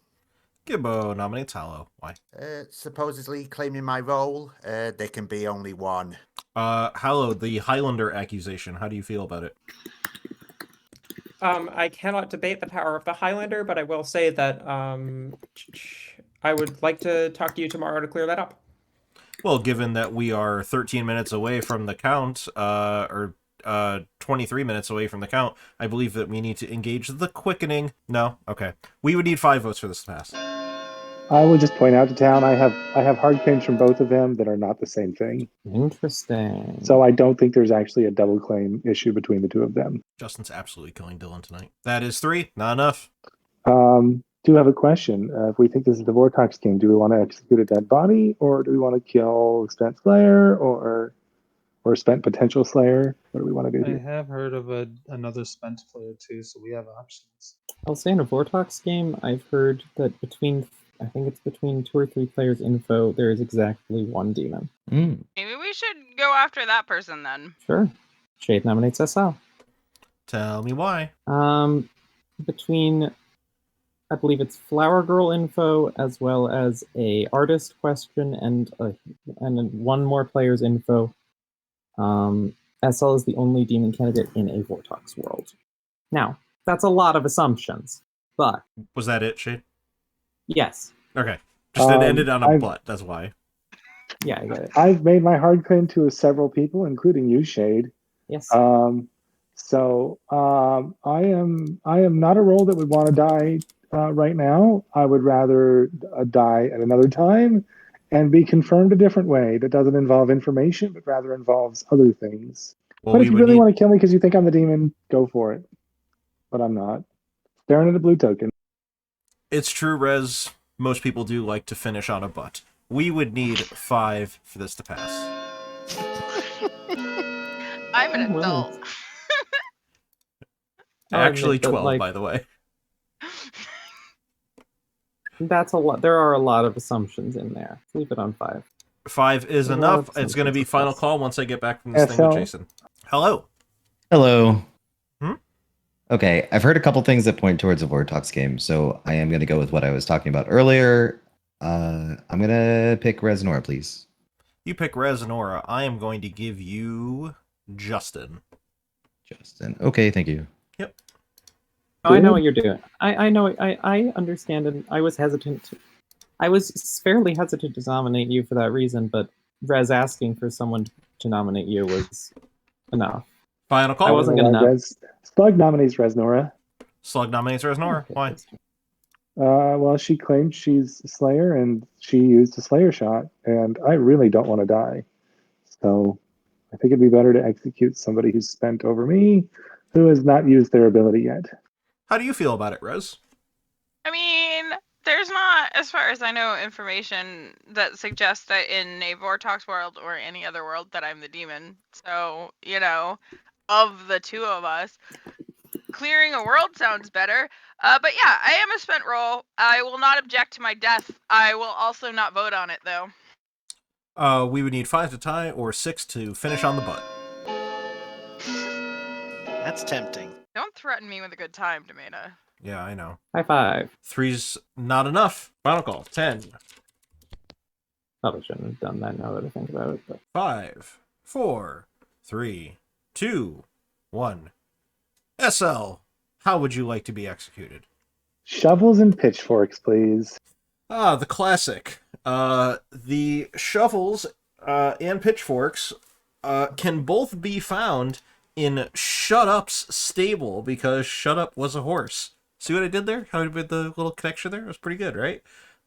Gibbo nominates Hallow. Why? Supposedly claiming my role. There can be only one. Hallow, the Highlander accusation. How do you feel about it? I cannot debate the power of the Highlander, but I will say that I would like to talk to you tomorrow to clear that up. Well, given that we are 13 minutes away from the count, or 23 minutes away from the count, I believe that we need to engage the quickening. No? Okay. We would need 5 votes for this to pass. I would just point out to town I have hard claims from both of them that are not the same thing. Interesting. So I don't think there's actually a double claim issue between the two of them. Justin's absolutely killing Dylan tonight. That is 3. Not enough. Do have a question. If we think this is the Vortex game, do we want to execute a dead body, or do we want to kill Spent Slayer, or Spent Potential Slayer? What do we want to do I here? have heard of another spent player too, so we have options. I'll say in a Vortex game, I've heard that I think it's between 2 or 3 players info, there is exactly one demon. Maybe we should go after that person then. Sure. Shade nominates SL. Tell me why. Between, I believe it's Flower Girl info, as well as a artist question and one more player's info. SL is the only demon candidate in a Vortex world. Now, that's a lot of assumptions, but... Was that it, Shade? Yes. Okay. Just it ended on a butt, that's why. Yeah, I get it. I've made my hard claim to several people, including you, Shade. Yes. So I am not a role that would want to die right now. I would rather die at another time and be confirmed a different way that doesn't involve information, but rather involves other things. Well, but if you really want to kill me because you think I'm the demon, go for it. But I'm not. Staring at a blue token. It's true, Rez. Most people do like to finish on a butt. We would need 5 for this to pass. I'm an adult. Actually 12, by the way. That's a lot. There are a lot of assumptions in there. Leave it on 5. 5 is enough. It's going to be final call once I get back from this thing with Jason. Hello. Hello. Okay, I've heard a couple things that point towards a Vortex game, so I am going to go with what I was talking about earlier. I'm going to pick Resnor, please. You pick Resnora. I am going to give you Justin. Justin. Okay, thank you. Yep. Oh, I know what you're doing. I know. I understand, and I was hesitant. I was fairly hesitant to nominate you for that reason, but Rez asking for someone to nominate you was enough. Final call. I wasn't going to Slug nominates Resnora. Slug nominates Resnora. Okay. Why? Well, she claimed she's a Slayer, and she used a Slayer shot, and I really don't want to die. So I think it'd be better to execute somebody who's spent over me, who has not used their ability yet. How do you feel about it, Rez? I mean, there's not, as far as I know, information that suggests that in a Vortex world or any other world that I'm the demon. So, of the two of us, clearing a world sounds better. But yeah, I am a spent roll. I will not object to my death. I will also not vote on it, though. We would need 5 to tie or 6 to finish on the butt. That's tempting. Don't threaten me with a good time, Demena. Yeah, I know. High five. 3's not enough. Final call. 10. Probably shouldn't have done that now that I think about it. But 5, 4, 3, 2, 1. SL, how would you like to be executed? Shovels and pitchforks, please. Ah, the classic. The shovels and pitchforks can both be found in Shut Up's stable because Shut Up was a horse. See what I did there? How I did the little connection there? It was pretty good, right?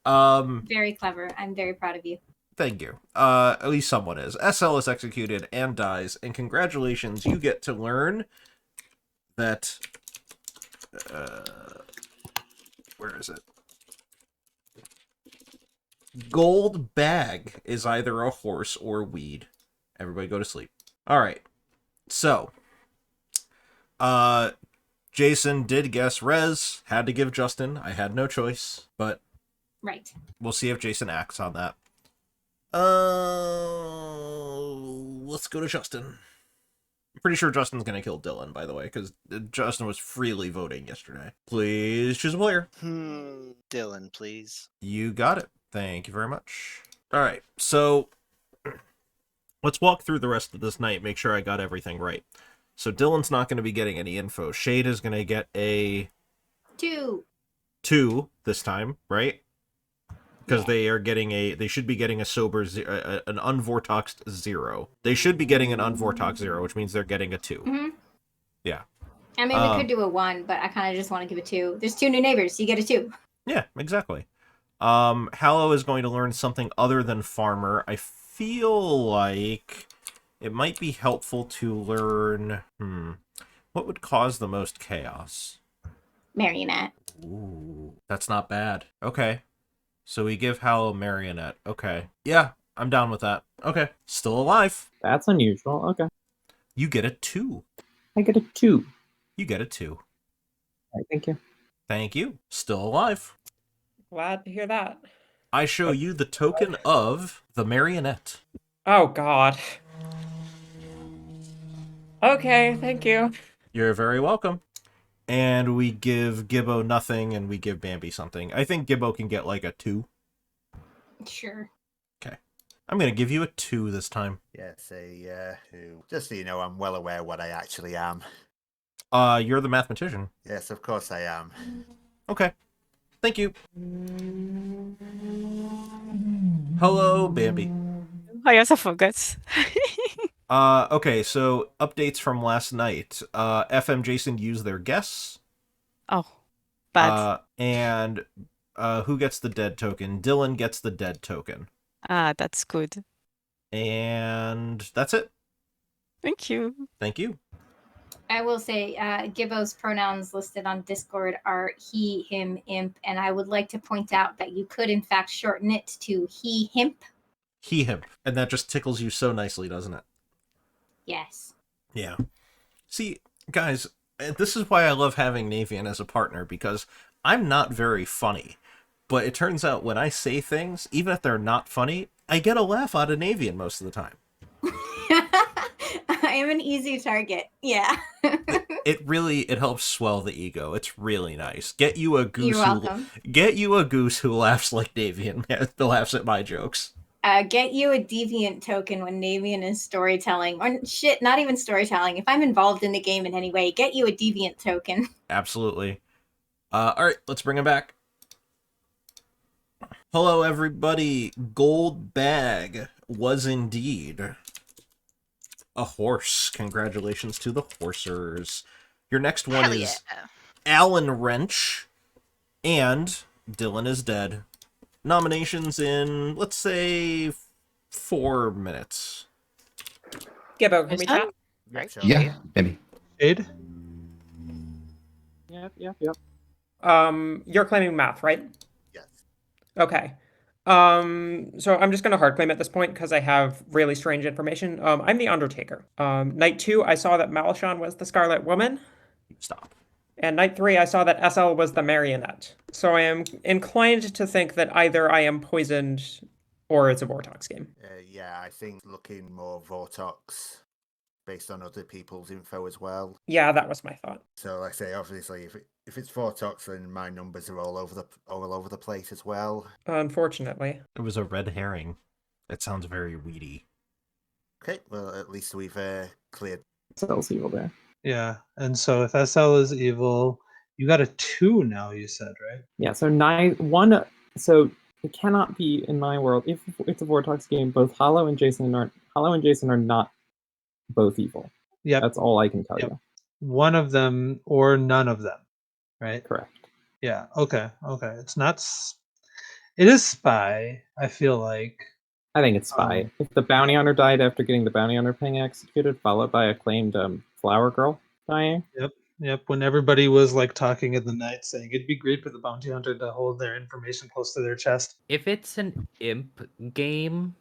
Very clever. I'm very proud of you. Thank you. At least someone is. SL is executed and dies, and congratulations, you get to learn that... where is it? Gold bag is either a horse or weed. Everybody go to sleep. Alright. So, Jason did guess Rez. Had to give Justin. I had no choice, but Right. we'll see if Jason acts on that. Let's go to Justin. I'm pretty sure Justin's gonna kill Dylan, by the way, because Justin was freely voting yesterday. Please choose a player. Dylan, please. You got it. Thank you very much. Alright, so let's walk through the rest of this night, make sure I got everything right. So Dylan's not going to be getting any info. Shade is going to get a 2 this time, right? Because they should be getting a sober, an unvortoxed 0. They should be getting an unvortoxed 0, which means they're getting a 2. Mm-hmm. Yeah. I mean, we could do a 1, but I kind of just want to give a 2. There's 2 new neighbors, so you get a 2. Yeah, exactly. Hallow is going to learn something other than farmer. I feel like it might be helpful to learn... what would cause the most chaos? Marionette. Ooh, that's not bad. Okay. So we give Hallow Marionette. Okay. Yeah, I'm down with that. Okay. Still alive. That's unusual. Okay. You get a 2. I get a 2. You get a 2. All right, thank you. Thank you. Still alive. Glad to hear that. I show you the token of the marionette. Oh, God. Okay, thank you. You're very welcome. And we give Gibbo nothing, and we give Bambi something. I think Gibbo can get like a 2. Sure. Okay. I'm going to give you a 2 this time. Yes, a 2. Just so you know, I'm well aware what I actually am. You're the mathematician. Yes, of course I am. Okay. Thank you. Hello, Bambi. I also forgot. Okay, so updates from last night. FM Jason used their guess. Oh, bad. And who gets the dead token? Dylan gets the dead token. Ah, that's good. And that's it. Thank you. Thank you. I will say, Gibbo's pronouns listed on Discord are he, him, imp, and I would like to point out that you could, in fact, shorten it to he, himp. He, him. And that just tickles you so nicely, doesn't it? Yes. Yeah. See, guys, this is why I love having Navean as a partner, because I'm not very funny. But it turns out when I say things, even if they're not funny, I get a laugh out of Navean most of the time. I am an easy target. Yeah. It helps swell the ego. It's really nice. Get you a goose. You're welcome. Get you a goose who laughs like Navean. Laughs at my jokes. Get you a deviant token when Navean is storytelling. Or shit, not even storytelling. If I'm involved in the game in any way, get you a deviant token. Absolutely. Alright, let's bring him back. Hello, everybody. Gold bag was indeed a horse. Congratulations to the horsers. Your next one Hell is yeah. Alan Wrench, and Dylan is dead. Nominations in, let's say, 4 minutes. Gibbo, can we chat? Yeah, maybe. Shade? Yep. You're claiming math, right? Yes. Okay. So I'm just going to hard claim at this point because I have really strange information. I'm the Undertaker. Night 2, I saw that Malashon was the Scarlet Woman. Stop. And night 3, I saw that SL was the marionette. So I am inclined to think that either I am poisoned or it's a Vortox game. Yeah, I think looking more Vortox based on other people's info as well. Yeah, that was my thought. So, like I say, obviously, if it's Vortox, then my numbers are all over the place as well. Unfortunately, it was a red herring. It sounds very weedy. Okay, well, at least we've cleared. SL's evil there. Yeah, and so if SL is evil, you got a 2 now. You said, right? Yeah. So 1. So it cannot be in my world. If it's a Vortox game, both Hollow and Jason are not both evil. Yep. That's all I can tell you. One of them or none of them, right? Correct. Yeah. Okay. It's not. It is spy. I feel like. I think it's spy. If the bounty hunter died after getting the bounty hunter ping executed, followed by a claimed flower girl dying. Yep. When everybody was like talking in the night, saying it'd be great for the bounty hunter to hold their information close to their chest. If it's an imp game,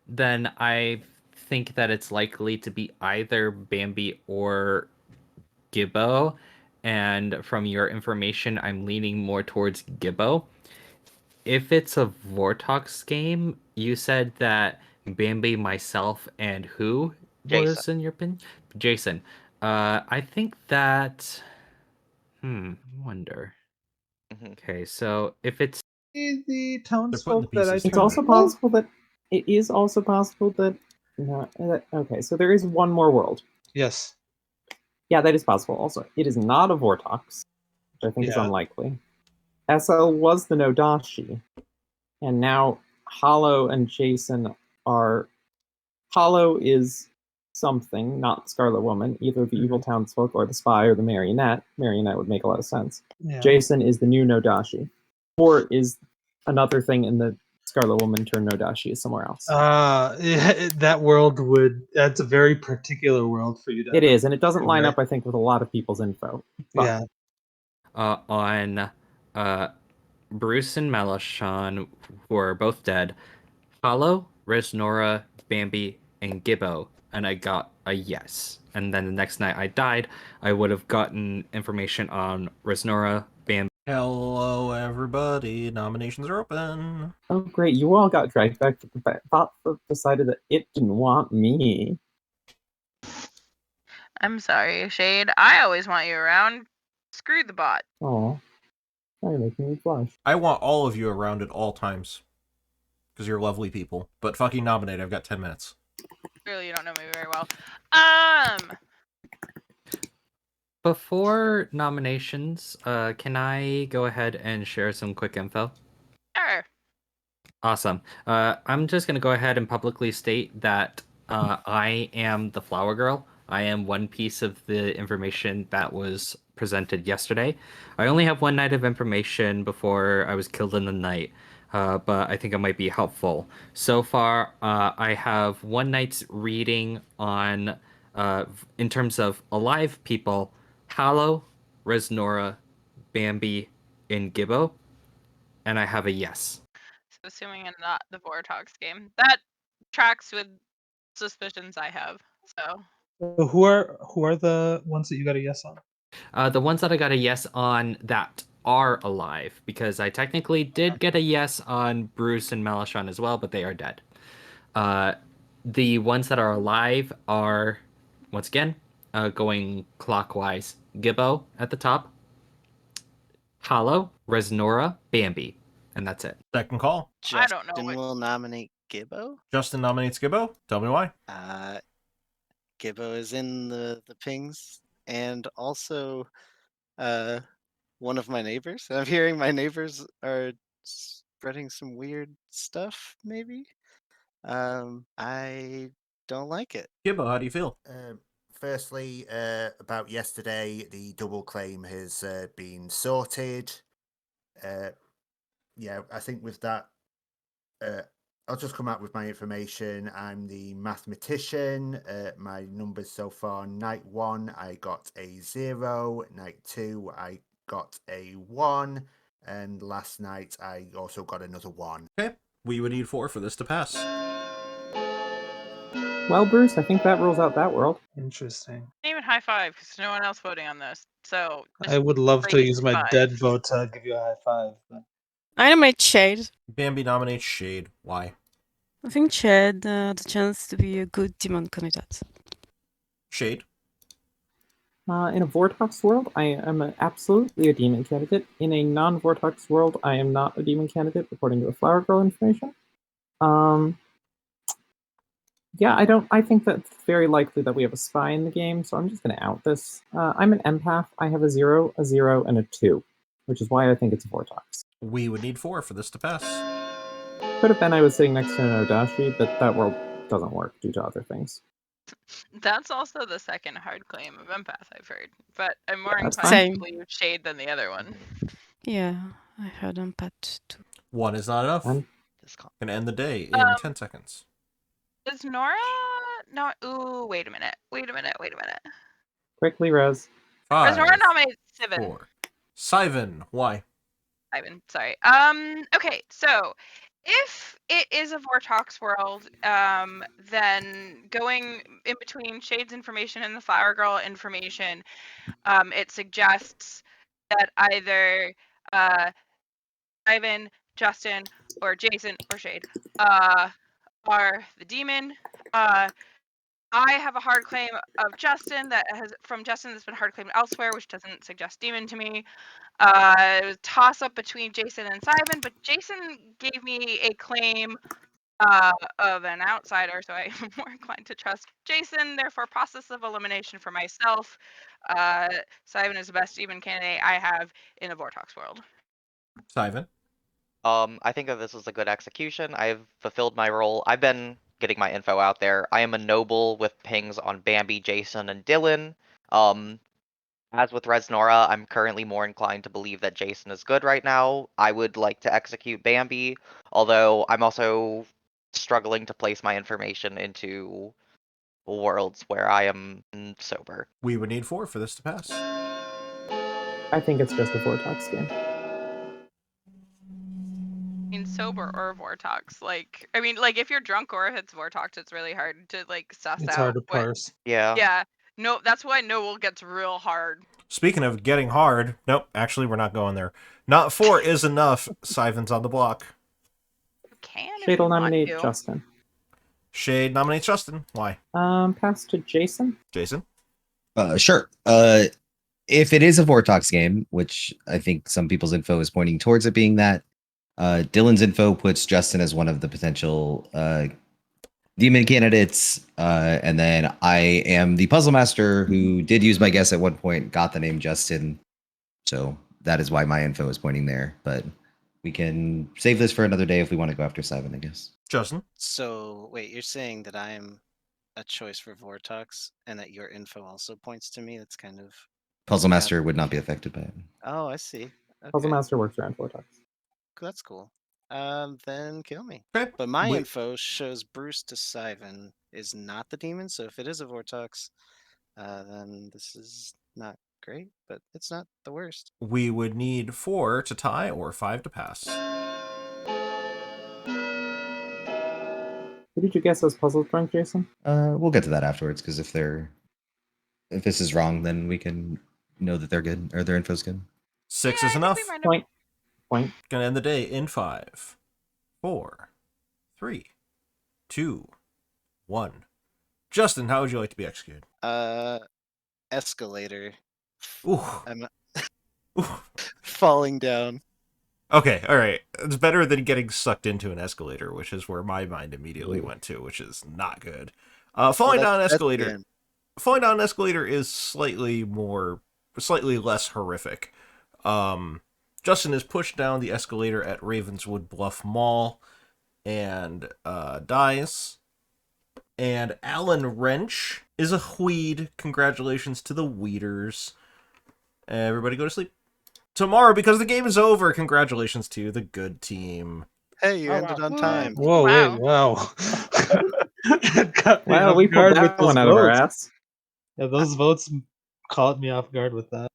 then I think that it's likely to be either Bambi or Gibbo. And from your information, I'm leaning more towards Gibbo. If it's a Vortox game, you said that Bambi, myself, and who was Jason. in your opinion? Jason. I think that. Wonder. Okay, so if it's The townsfolk that I It's also possible that it is also possible that. No, okay, so there is one more world. Yes. Yeah, that is possible. Also, it is not a Vortox, which I think is Yeah. unlikely. SL was the Nodashi, and now Hollow and Jason are. Hollow is something, not Scarlet Woman, either the evil townsfolk or the spy or the marionette. Marionette would make a lot of sense. Yeah. Jason is the new Nodashi, or is another thing in the Scarlet Woman turned Nodashi is somewhere else. That world that's a very particular world for you to. It is, and it doesn't line Right. up, I think, with a lot of people's info. But Yeah. on Bruce and Melashan, who are both dead, Hollow, Resnora, Bambi, and Gibbo, and I got a yes. And then the next night I died, I would have gotten information on Resnora, Bambi. Hello, everybody. Nominations are open. Oh, great. You all got dragged back to the bot decided that it didn't want me. I'm sorry, Shade. I always want you around. Screw the bot. Oh, you're making me blush. I want all of you around at all times. Because you're lovely people. But fucking nominate. I've got 10 minutes. Clearly, you don't know me very well. Before nominations, can I go ahead and share some quick info? Sure. Awesome. I'm just going to go ahead and publicly state that I am the flower girl. I am one piece of the information that was presented yesterday. I only have one night of information before I was killed in the night, but I think it might be helpful. So far, I have one night's reading on, in terms of alive people, Hallow, Resnora, Bambi, and Gibbo, and I have a yes. So assuming it's not the Vortox game, that tracks with suspicions I have. So Who are the ones that you got a yes on? The ones that I got a yes on that are alive, because I technically did get a yes on Bruce and Melashan as well, but they are dead. The ones that are alive are, once again, going clockwise. Gibbo at the top, Hollow, Resnora, Bambi, and that's it. Second call. I don't know. Justin will nominate Gibbo. Justin nominates Gibbo. Tell me why. Gibbo is in the pings, and also one of my neighbors. I'm hearing my neighbors are spreading some weird stuff, maybe. I don't like it. Gibbo, how do you feel? Firstly, about yesterday, the double claim has been sorted. Yeah, I think with that, I'll just come out with my information. I'm the mathematician. My numbers so far: night 1, I got a 0. Night 2, I got a 1. And last night, I also got another 1. Okay, we would need 4 for this to pass. Well, Bruce, I think that rules out that world. Interesting. Even high five, because no one else voting on this. So I would love to raise use my 5. dead vote to give you a high five. But... I nominate Shade. Bambi nominates Shade. Why? I think Shade had the chance to be a good demon candidate. Shade? In a Vortox world, I am absolutely a demon candidate. In a non-Vortox world, I am not a demon candidate, according to the Flower Girl information. Yeah, I think that it's very likely that we have a spy in the game, so I'm just going to out this. I'm an empath. I have a 0, a 0, and a 2, which is why I think it's a Vortox. We would need 4 for this to pass. Could have been I was sitting next to an Odashi, but that world doesn't work due to other things. That's also the second hard claim of empath I've heard, but I'm more That's inclined fine. to believe Shade than the other one. Yeah, I heard empath too. 1 is not enough. Gonna end the day in 10 seconds. Is Nora not? Ooh, wait a minute. Quickly, Rez. Is Nora 5, nominated Sivan? 4. Sivan, why? Ivan, sorry. Okay, so if it is a Vortox world, then going in between Shade's information and the Flower Girl information, it suggests that either Ivan, Justin, or Jason or Shade are the demon. I have a hard claim of Justin that's been hard claimed elsewhere, which doesn't suggest demon to me. It was a toss up between Jason and Simon, but Jason gave me a claim of an outsider, so I'm more inclined to trust Jason. Therefore, process of elimination for myself. Simon is the best demon candidate I have in the Vortox world. Sivan? I think that this is a good execution. I've fulfilled my role. I've been getting my info out there. I am a noble with pings on Bambi, Jason, and Dylan. As with Resnora, I'm currently more inclined to believe that Jason is good right now. I would like to execute Bambi, although I'm also struggling to place my information into worlds where I am sober. We would need 4 for this to pass. I think it's just a Vortox game. In sober or Vortox, if you're drunk or if it's Vortox, it's really hard to suss It's out. hard to parse. Yeah. No, that's why Noble gets real hard. Speaking of getting hard, nope, actually we're not going there. Not 4 is enough. Sivan's on the block. Shade will nominate Justin. Shade nominates Justin. Why? Pass to Jason. Jason? Sure. If it is a Vortox game, which I think some people's info is pointing towards it being that, Dylan's info puts Justin as one of the potential demon candidates, and then I am the puzzle master who did use my guess at one point, got the name Justin, so that is why my info is pointing there. But we can save this for another day if we want to go after Simon, I guess. Justin? So wait, you're saying that I'm a choice for Vortox, and that your info also points to me? That's kind of Puzzle master would not be affected by it. Oh, I see. Okay. Puzzle Master works around Vortox. That's cool. Then kill me. Okay. But my info shows Bruce to Sivan is not the demon, so if it is a Vortox, then this is not great, but it's not the worst. We would need 4 to tie or 5 to pass. Who did you guess as puzzle drunk, Jason? We'll get to that afterwards, because if this is wrong, then we can know that they're good, or their info's good. 6 is enough. Point. Gonna end the day in 5, 4, 3, 2, 1. Justin, how would you like to be executed? Escalator. Ooh. I'm falling down. Okay, alright. It's better than getting sucked into an escalator, which is where my mind immediately went to, which is not good. Falling down an escalator. Falling down an escalator is slightly less horrific. Justin is pushed down the escalator at Ravenswood Bluff Mall and dies. And Alan Wrench is a Weed. Congratulations to the Weeders. Everybody go to sleep. Tomorrow, because the game is over, congratulations to the good team. Hey, you ended on time. Whoa, Wow. wait, wow. Well, we pulled that one out of our ass. Yeah, those votes caught me off guard with that.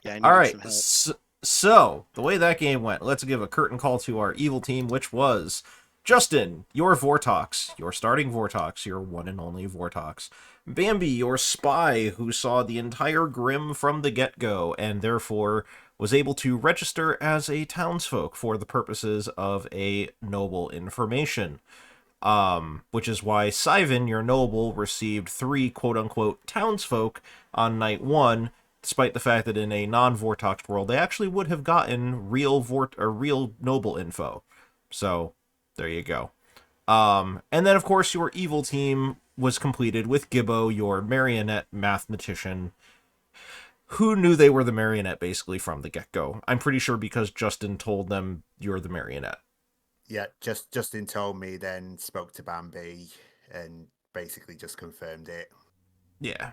Yeah, I needed All right, some help. so the way that game went, let's give a curtain call to our evil team, which was Justin, your Vortox, your starting Vortox, your one and only Vortox. Bambi, your spy, who saw the entire Grim from the get-go, and therefore was able to register as a townsfolk for the purposes of a noble information. Which is why Syvan, your noble, received 3 quote-unquote townsfolk on night 1, despite the fact that in a non-Vortox world, they actually would have gotten real noble info. So, there you go. And then, of course, your evil team was completed with Gibbo, your marionette mathematician, who knew they were the marionette basically from the get-go. I'm pretty sure because Justin told them you're the marionette. Yeah, Justin told me, then spoke to Bambi, and basically just confirmed it. Yeah.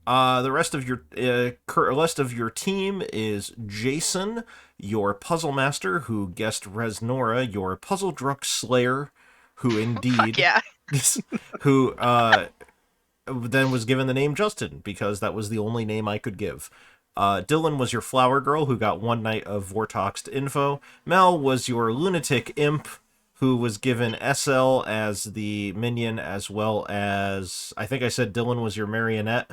The rest of your team is Jason, your puzzle master, who guessed Resnora, your puzzle drunk slayer, who indeed, yeah, who then was given the name Justin because that was the only name I could give. Dylan was your flower girl, who got 1 night of Vortoxed info. Mel was your lunatic imp, who was given SL as the minion, as well as, I think I said Dylan was your marionette.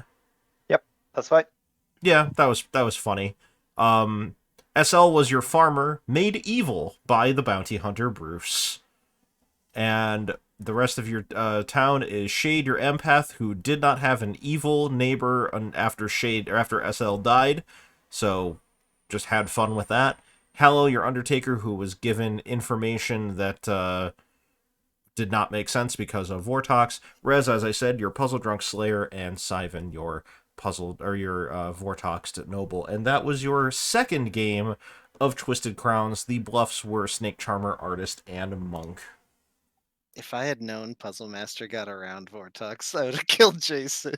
Yep, that's right. Yeah, that was funny. SL was your farmer, made evil by the bounty hunter Bruce. And the rest of your town is Shade, your empath, who did not have an evil neighbor after SL died, so just had fun with that. Hallow, your undertaker, who was given information that did not make sense because of Vortox. Rez, as I said, your puzzle drunk slayer, and Syvan, your Vortoxed noble. And that was your second game of Twisted Crowns. The bluffs were Snake Charmer, Artist, and Monk. If I had known Puzzle Master got around Vortox, I would have killed Jason.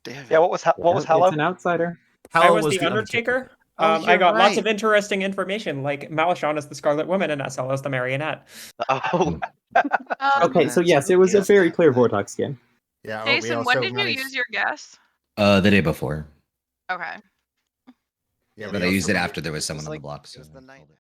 Damn it. Yeah, what was Hallow? It's an outsider. I was the Undertaker. Oh, I got lots right. of interesting information, like Malachon is the Scarlet Woman and SL is the Marionette. Oh. Okay, so yes, it was a very clear Vortox game. Yeah. Jason, when did you use your guess? The day before. Okay. Yeah, But I used it after there was someone on the block. So